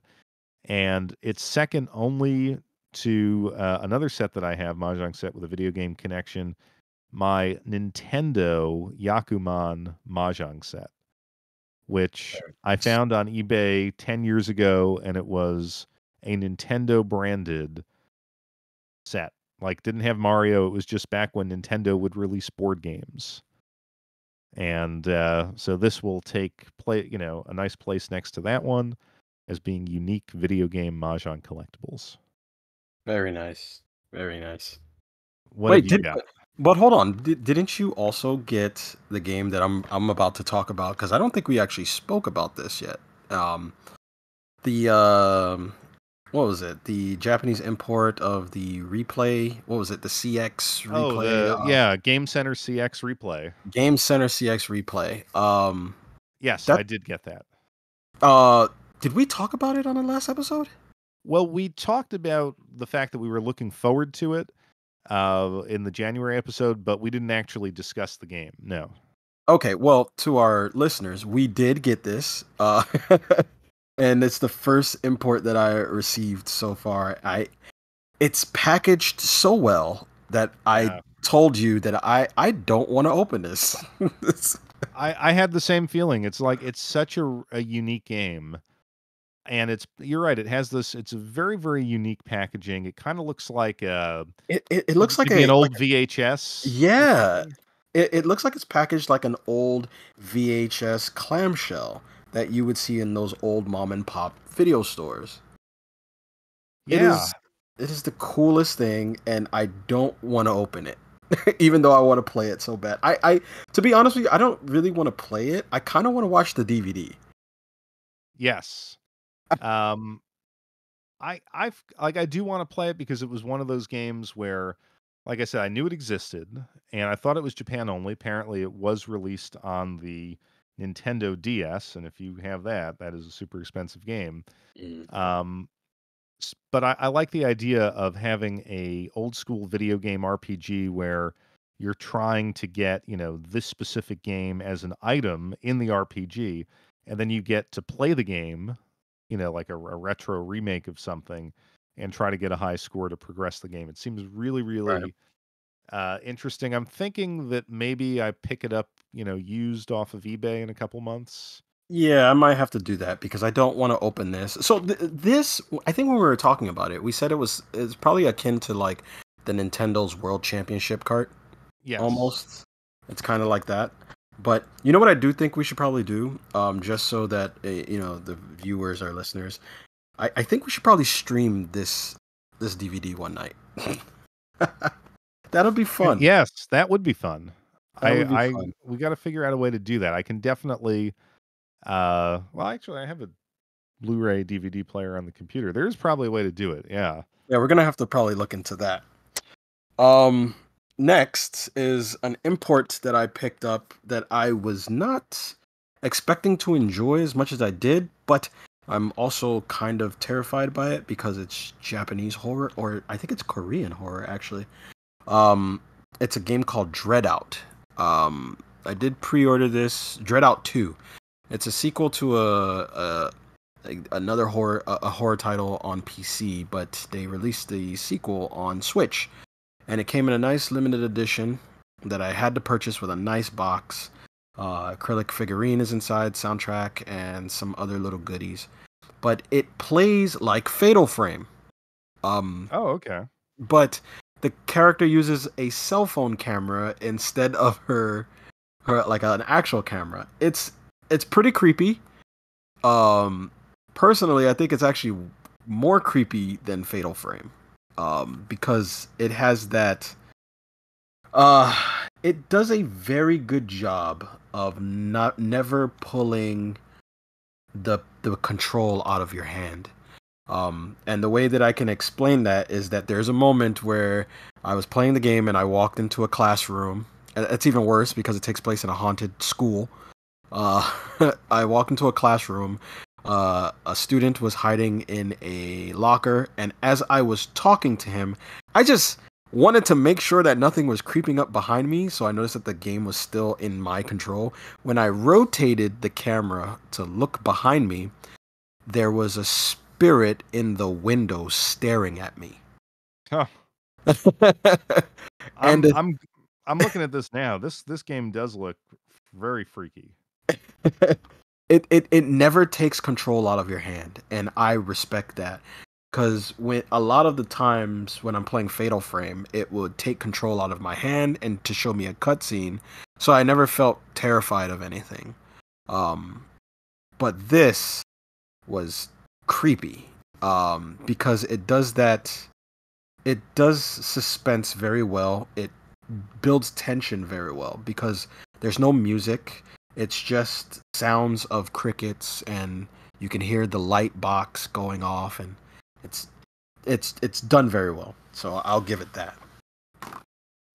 and it's second only to another set that I have, mahjong set with a video game connection, my Nintendo Yakuman mahjong set, which I found on eBay 10 years ago, and it was a Nintendo branded set. Like, didn't have Mario. It was just back when Nintendo would release board games. And so this will a nice place next to that one as being unique video game Mahjong collectibles. Very nice. Very nice. What have Wait, you got? but hold on. Didn't you also get the game that I'm about to talk about? Because I don't think we actually spoke about this yet. Um, the what was it? The Japanese import of the replay. What was it? The CX Oh, replay. Game Center CX replay. Game Center CX replay. Yes, That I did get that. uh, did we talk about it on the last episode? Well, we talked about the fact that we were looking forward to it in the January episode, but we didn't actually discuss the game. No. Okay, well, to our listeners, we did get this, and it's the first import that I received so far. It's packaged so well that I Yeah. told you that I don't want to open this. I had the same feeling. It's like it's such a unique game. And you're right, it has this, it's a very, very unique packaging. It kind of looks like It looks like maybe an like old VHS or yeah, something. it looks like it's packaged like an old VHS clamshell that you would see in those old mom and pop video stores. It Yeah. is it is the coolest thing, and I don't want to open it, even though I want to play it so bad. I to be honest with you, I don't really want to play it. I kind of want to watch the DVD. Yes. Um I do want to play it because it was one of those games where, like I said, I knew it existed and I thought it was Japan only. Apparently it was released on the Nintendo DS, and if you have that, that is a super expensive game. Mm. Um but I like the idea of having a old school video game RPG where you're trying to get, this specific game as an item in the RPG, and then you get to play the game, like a retro remake of something, and try to get a high score to progress the game. It seems really, Right. really interesting. I'm thinking that maybe I pick it up, used off of eBay in a couple months. Yeah, I might have to do that because I don't want to open this. So this, I think when we were talking about it, we said it's probably akin to like the Nintendo's World Championship cart, Yes. almost. It's kind of like that. But you know what I do think we should probably do, just so that the viewers, our listeners, I think we should probably stream this DVD one night. That'll be fun. Yes, that would be fun. That would be fun. We got to figure out a way to do that. I can definitely well, actually I have a Blu-ray DVD player on the computer. There's probably a way to do it. Yeah. Yeah, we're gonna have to probably look into that. Next is an import that I picked up that I was not expecting to enjoy as much as I did, but I'm also kind of terrified by it because it's Japanese horror, or I think it's Korean horror actually. Um, it's a game called Dreadout. I did pre-order this Dreadout 2. It's a sequel to another horror title on PC, but they released the sequel on Switch, and it came in a nice limited edition that I had to purchase with a nice box. Acrylic figurine is inside, soundtrack, and some other little goodies. But it plays like Fatal Frame. Oh, okay. But the character uses a cell phone camera instead of her like an actual camera. It's pretty creepy. Personally, I think it's actually more creepy than Fatal Frame. Because it has that it does a very good job of never pulling the control out of your hand. And the way that I can explain that is that there's a moment where I was playing the game and I walked into a classroom. It's even worse because it takes place in a haunted school. I walked into a classroom. A student was hiding in a locker, and as I was talking to him, I just wanted to make sure that nothing was creeping up behind me, so I noticed that the game was still in my control. When I rotated the camera to look behind me, there was a spirit in the window staring at me. Huh. And I'm looking at this now. This game does look very freaky. it never takes control out of your hand, and I respect that. Because when a lot of the times when I'm playing Fatal Frame, it would take control out of my hand and to show me a cutscene, so I never felt terrified of anything. But this was creepy, because it does that. It does suspense very well. It builds tension very well because there's no music. It's just sounds of crickets, and you can hear the light box going off, and it's done very well. So I'll give it that.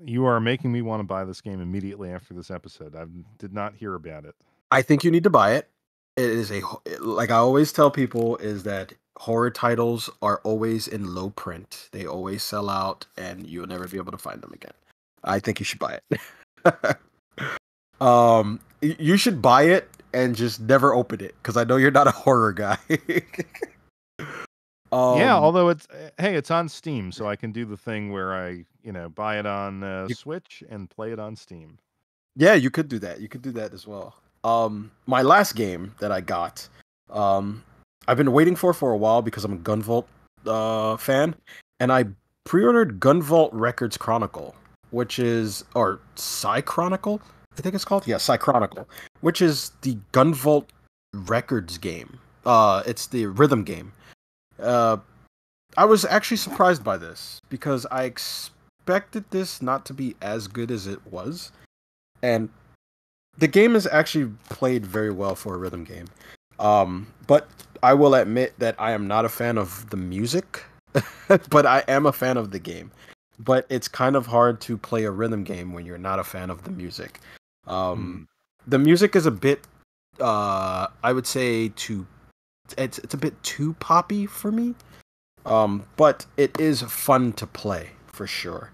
You are making me want to buy this game immediately after this episode. I did not hear about it. I think you need to buy it. It is like I always tell people, is that horror titles are always in low print. They always sell out, and you'll never be able to find them again. I think you should buy it. You should buy it and just never open it because I know you're not a horror guy. Yeah, although it's on Steam, so I can do the thing where I buy it on Switch and play it on Steam. Yeah, you could do that. You could do that as well. My last game that I got, I've been waiting for a while because I'm a Gunvolt fan, and I pre-ordered Gunvolt Records Chronicle, which is, or Psy Chronicle, I think it's called. Yeah, Psy Chronicle, which is the Gunvolt Records game. It's the rhythm game. I was actually surprised by this because I expected this not to be as good as it was, and the game is actually played very well for a rhythm game. But I will admit that I am not a fan of the music, but I am a fan of the game. But it's kind of hard to play a rhythm game when you're not a fan of the music. The music is a bit, I would say, it's a bit too poppy for me. But it is fun to play for sure.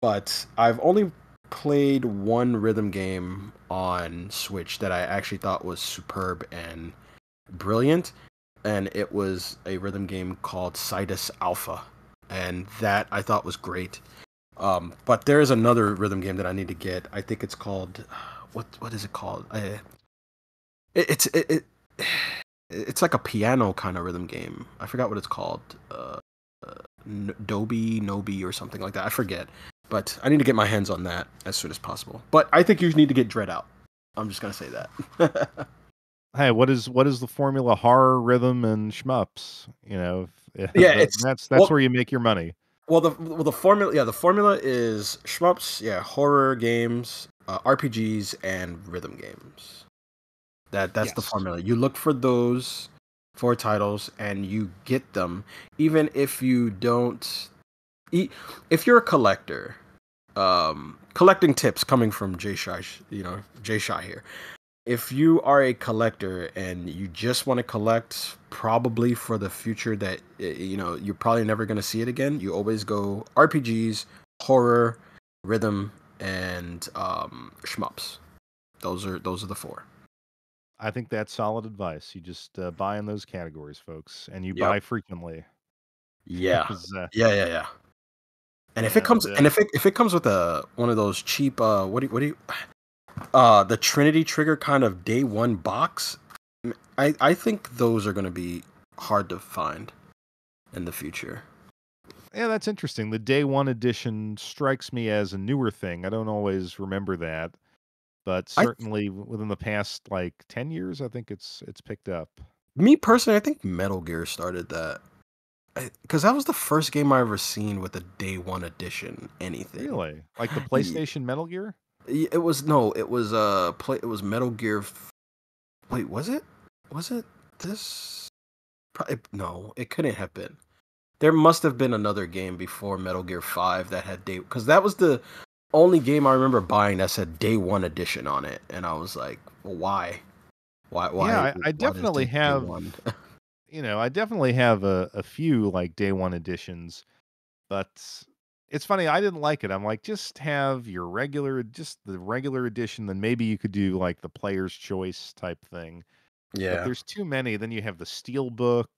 but I've only played one rhythm game on Switch that I actually thought was superb and brilliant, and it was a rhythm game called Sidus Alpha, and that I thought was great. But there is another rhythm game that I need to get. I think it's called what is it called? It it's like a piano kind of rhythm game. I forgot what it's called. Nobi or something like that. I forget. But I need to get my hands on that as soon as possible. But I think you need to get Dread out. I'm just gonna say that. Hey, what is the formula? Horror, rhythm, and shmups. You know, Yeah, it's that's where you make your money. the formula, the formula is shmups, yeah, horror games, RPGs, and rhythm games. That's the Yes. formula. You look for those four titles and you get them, even if you don't. If you're a collector, collecting tips coming from Jay Shy, Jay Shy here. If you are a collector and you just want to collect probably for the future that you're probably never going to see it again, you always go RPGs, horror, rhythm, and shmups. Those are the four. I think that's solid advice. You just buy in those categories, folks, and you Yep. buy frequently. Yeah. 'Cause, Yeah. And if it and comes and if it comes with a one of those cheap what do you the Trinity Trigger kind of day one box, I think those are going to be hard to find in the future. yeah, that's interesting. The day one edition strikes me as a newer thing. I don't always remember that, but I certainly within the past like 10 years, I think it's picked up. Me personally, I think Metal Gear started that because that was the first game I ever seen with a day one edition anything. Really, like the Ye- PlayStation Metal Gear. It was no, it was it was Metal Gear. Wait, was it? Was it this? No, it couldn't have been. There must have been another game before Metal Gear 5 that had day because that was the only game I remember buying that said day one edition on it, and I was like, well, why? Yeah, I Why does definitely day have. one? I definitely have a few like day one editions, but it's funny. I didn't like it. I'm like, just have your just the regular edition. Then maybe you could do like the player's choice type thing. But Yeah. there's too many. Then you have the steel book,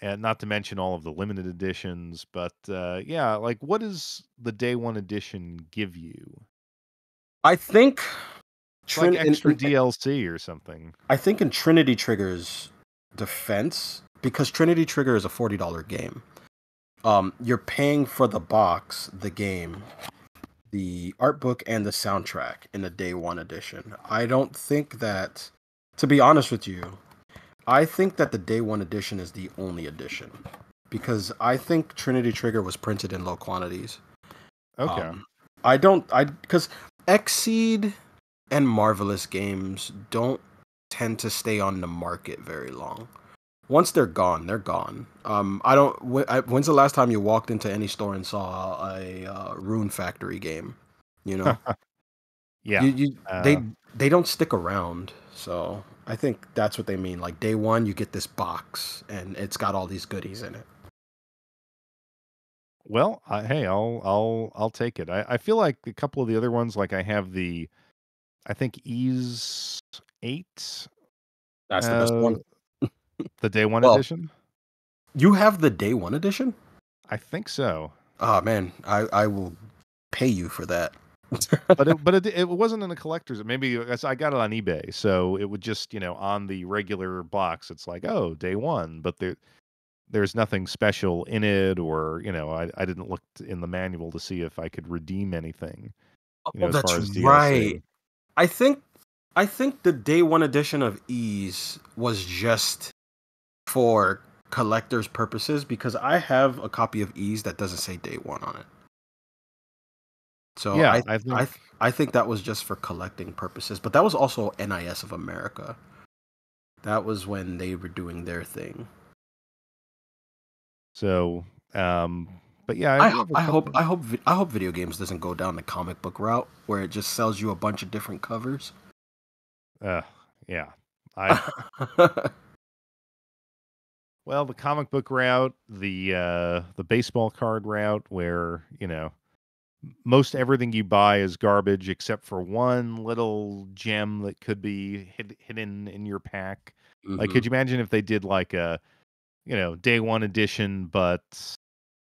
and not to mention all of the limited editions. But yeah, like what does the day one edition give you? I think It's like Trin in, extra DLC or something. I think in Trinity Trigger's defense, because Trinity Trigger is a $40 game. You're paying for the box, the game, the art book, and the soundtrack in the day one edition. I don't think that, to be honest with you, I think that the day one edition is the only edition because I think Trinity Trigger was printed in low quantities. Okay. Um, I don't, I because Xseed and Marvelous games don't tend to stay on the market very long. Once they're gone, they're gone. I don't. When's the last time you walked into any store and saw a Rune Factory game? You know, Yeah. Uh, they don't stick around. So I think that's what they mean. Like day one, you get this box and it's got all these goodies in it. well, hey, I'll take it. I feel like a couple of the other ones, like I have I think Ease 8, That's the best uh, one. the day one Well, edition. you have the day one edition. I think so. Oh man, I will pay you for that. But it wasn't in a collector's. Maybe I got it on eBay, so it would just on the regular box. It's like, oh, day one, but there's nothing special in it, or I didn't look in the manual to see if I could redeem anything, Oh, as that's far as DLC. right. I think I think the day one edition of Ease was just for collectors purposes because I have a copy of Ease that doesn't say day one on it. So Yeah, I think I think that was just for collecting purposes, but that was also NIS of America. That was when they were doing their thing. so. But yeah, I do have a couple. I hope video games doesn't go down the comic book route where it just sells you a bunch of different covers. Uh, yeah, I well, the comic book route, the baseball card route, where most everything you buy is garbage except for one little gem that could be hidden in your pack. Like, Hmm. could you imagine if they did like a, day one edition, but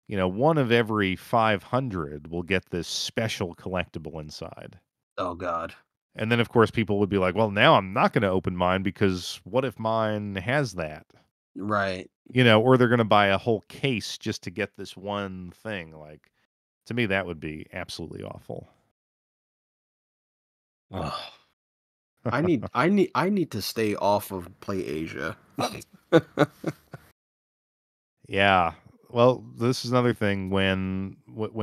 one of every 500 will get this special collectible inside. Oh God. And then of course people would be like, well, now I'm not going to open mine because what if mine has that? Right. Or they're going to buy a whole case just to get this one thing. Like, to me, that would be absolutely awful. Ugh. I need to stay off of Play Asia. Yeah. Well, this is another thing when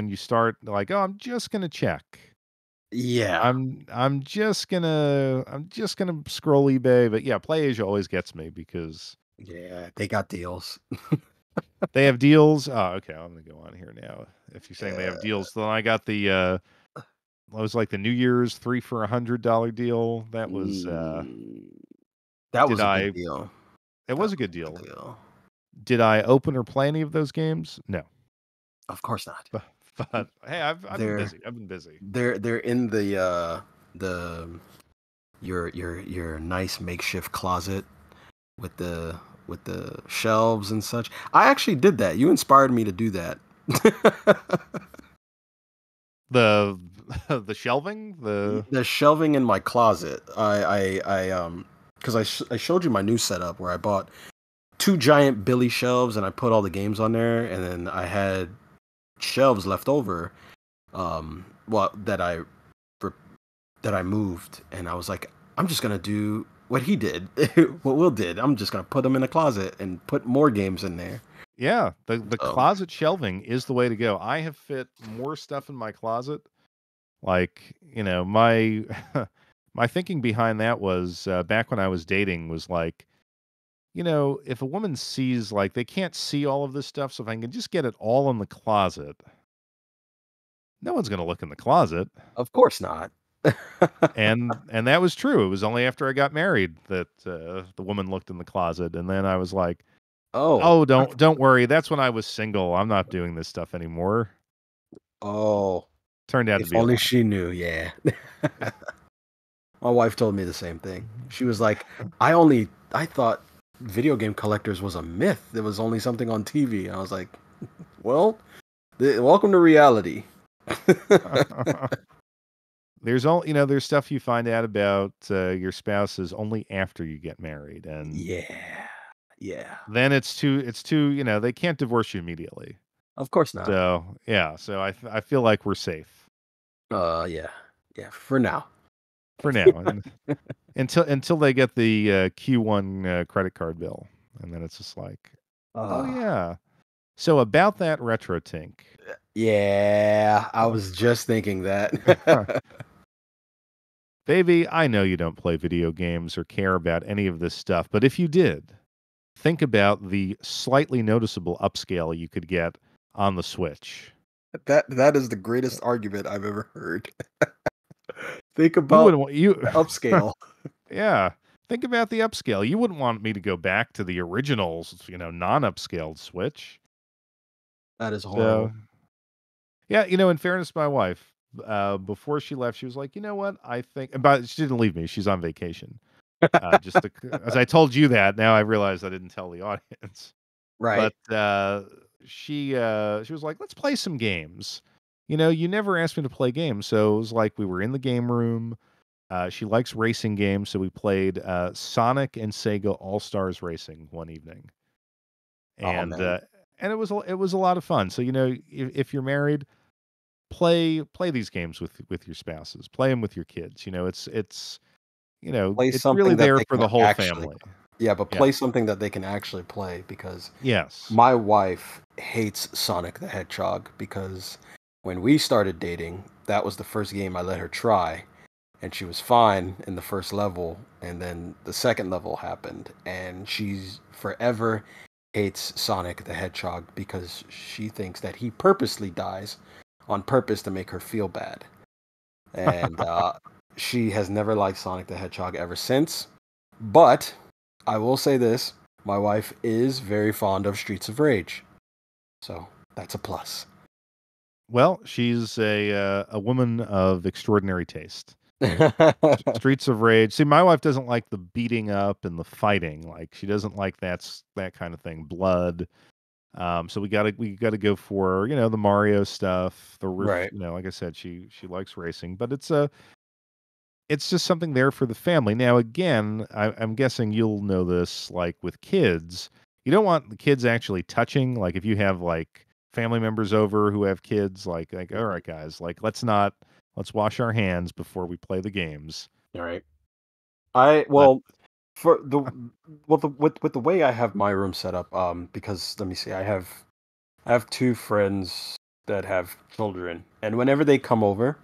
you start like, oh, I'm just gonna check. Yeah. I'm just gonna scroll eBay, but yeah, PlayAsia always gets me because Yeah, they got deals. they have deals. Oh, okay, I'm gonna go on here now. If you're saying they have Yeah. deals, then I got the what was like the New Year's 3 for $100 deal. That was Mm, that did was a good I deal. it That was a was good a good deal. deal. Did I open or play any of those games? No. Of course not. But, but hey, I've been They're busy. I've been busy. they're in the your nice makeshift closet with the shelves and such. I actually did that. You inspired me to do that. The the shelving, the The shelving in my closet. Because I showed you my new setup where I bought two giant Billy shelves and I put all the games on there, and then I had shelves left over. Well, that I moved, and I was like, I'm just gonna do what he did, what Will did. I'm just gonna put them in a closet and put more games in there. yeah, the So closet shelving is the way to go. I have fit more stuff in my closet. Like, my my thinking behind that was back when I was dating was like, if a woman sees like they can't see all of this stuff, so if I can just get it all in the closet, no one's gonna look in the closet. of course not. And that was true. It was only after I got married that the woman looked in the closet, and then I was like, Oh, "Oh, don't worry. That's when I was single. I'm not doing this stuff anymore." oh, Turned out to if be a only lie. she knew. Yeah. My wife told me the same thing. She was like, I thought video game collectors was a myth. There was only something on TV. And I was like, well, welcome to reality. There's stuff you find out about your spouses only after you get married, and Yeah. Yeah. then it's too, they can't divorce you immediately. Of course not. So yeah, so I feel like we're safe Yeah. Yeah, for now. for now, and until they get the Q1 credit card bill, and then it's just like, oh Uh, yeah. So about that RetroTink, yeah, I was just thinking that. baby, I know you don't play video games or care about any of this stuff, but if you did, think about the slightly noticeable upscale you could get on the Switch. That is the greatest argument I've ever heard. Think You about wouldn't want you, the upscale. yeah. Think about the upscale. You wouldn't want me to go back to the originals, non-upscaled Switch. That is So horrible. yeah, in fairness to my wife, before she left, she was like, you know what? I think, but she didn't leave me. She's on vacation. As I told you that, now I realize I didn't tell the audience. Right. But she was like, let's play some games. You never asked me to play games, so it was like we were in the game room. She likes racing games, so we played Sonic and Sega All Stars Racing one evening, Oh and man. uh, and it was a lot of fun. So if you're married, play these games with your spouses, play them with your kids. Play it's really something that there they for can the whole actually family. Yeah, but Yeah. play something that they can actually play because Yes. my wife hates Sonic the Hedgehog because when we started dating, that was the first game I let her try, and she was fine in the first level, and then the second level happened, and she's forever hates Sonic the Hedgehog because she thinks that he purposely dies on purpose to make her feel bad. And she has never liked Sonic the Hedgehog ever since. But I will say this, my wife is very fond of Streets of Rage. So that's a plus. Well, she's a woman of extraordinary taste. Streets of Rage. See, my wife doesn't like the beating up and the fighting. Like she doesn't like that kind of thing. Blood. So we gotta go for the Mario stuff. The roof. Right. Like I said, she likes racing, but it's just something there for the family. Now, again, I'm guessing you'll know this. Like with kids, you don't want the kids actually touching. Like if you have like family members over who have kids, like all Mhm. right, guys, like let's wash our hands before we play the games. All right. I But well for the well the with the way I have my room set up, because let me see, I have two friends that have children, and whenever they come over,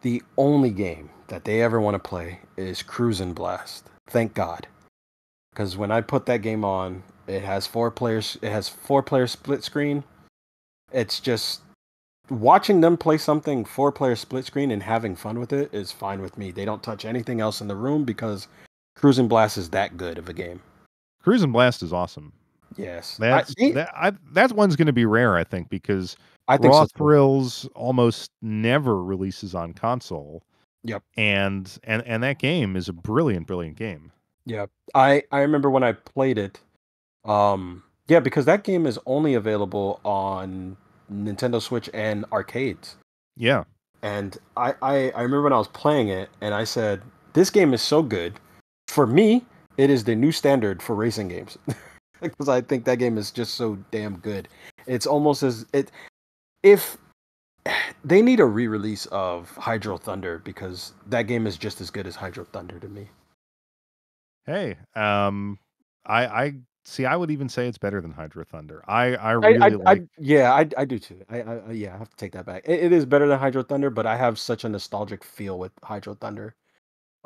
the only game that they ever want to play is Cruisin' Blast. Thank God, because when I put that game on, it has four players. It has four-player split screen. It's just watching them play something four-player split screen and having fun with it is fine with me. They don't touch anything else in the room because Cruisin' Blast is that good of a game. Cruise and Blast is awesome. Yes, That one's going to be rare, I think, because I think Raw so too. Thrills almost never releases on console, Yep, and that game is a brilliant, brilliant game. yep. I remember when I played it. Yeah, because that game is only available on Nintendo Switch and arcades. Yeah. And I remember when I was playing it, and I said, "This game is so good. For me, it is the new standard for racing games." Because I think that game is just so damn good. It's almost as it if they need a re-release of Hydro Thunder because that game is just as good as Hydro Thunder to me. Hey, I see. I would even say it's better than Hydro Thunder. I I, really I like. yeah, I do too. Yeah, I have to take that back. It is better than Hydro Thunder, but I have such a nostalgic feel with Hydro Thunder.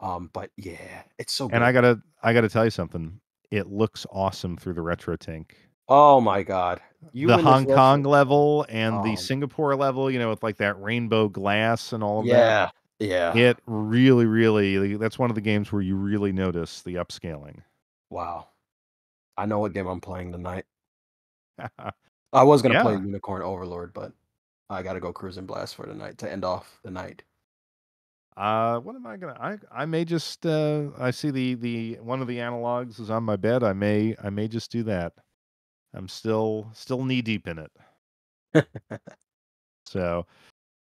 But yeah, it's so And good. I gotta tell you something. It looks awesome through the RetroTink. Oh my god, you The in this Hong retro? Kong level and the Um, Singapore level, with like that rainbow glass and all of that. yeah, yeah. It really, really, that's one of the games where you really notice the upscaling. Wow, I know what game I'm playing tonight. I was gonna play Yeah. Unicorn Overlord, but I gotta go Cruising Blast for tonight to end off the night. What am I gonna? I may just. I see the one of the analogs is on my bed. I may just do that. I'm still knee deep in it. So,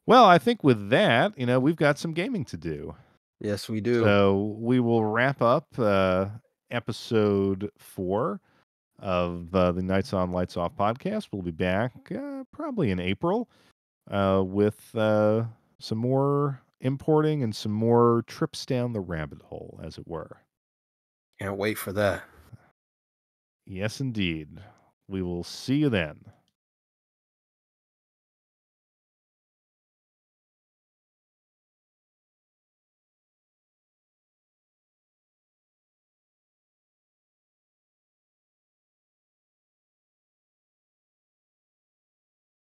well, I think with that, we've got some gaming to do. Yes, we do. So we will wrap up episode 4 of the Nights On Lights Off podcast. We'll be back probably in April with some more importing and some more trips down the rabbit hole, as it were. Can't wait for that. Yes, indeed. We will see you then.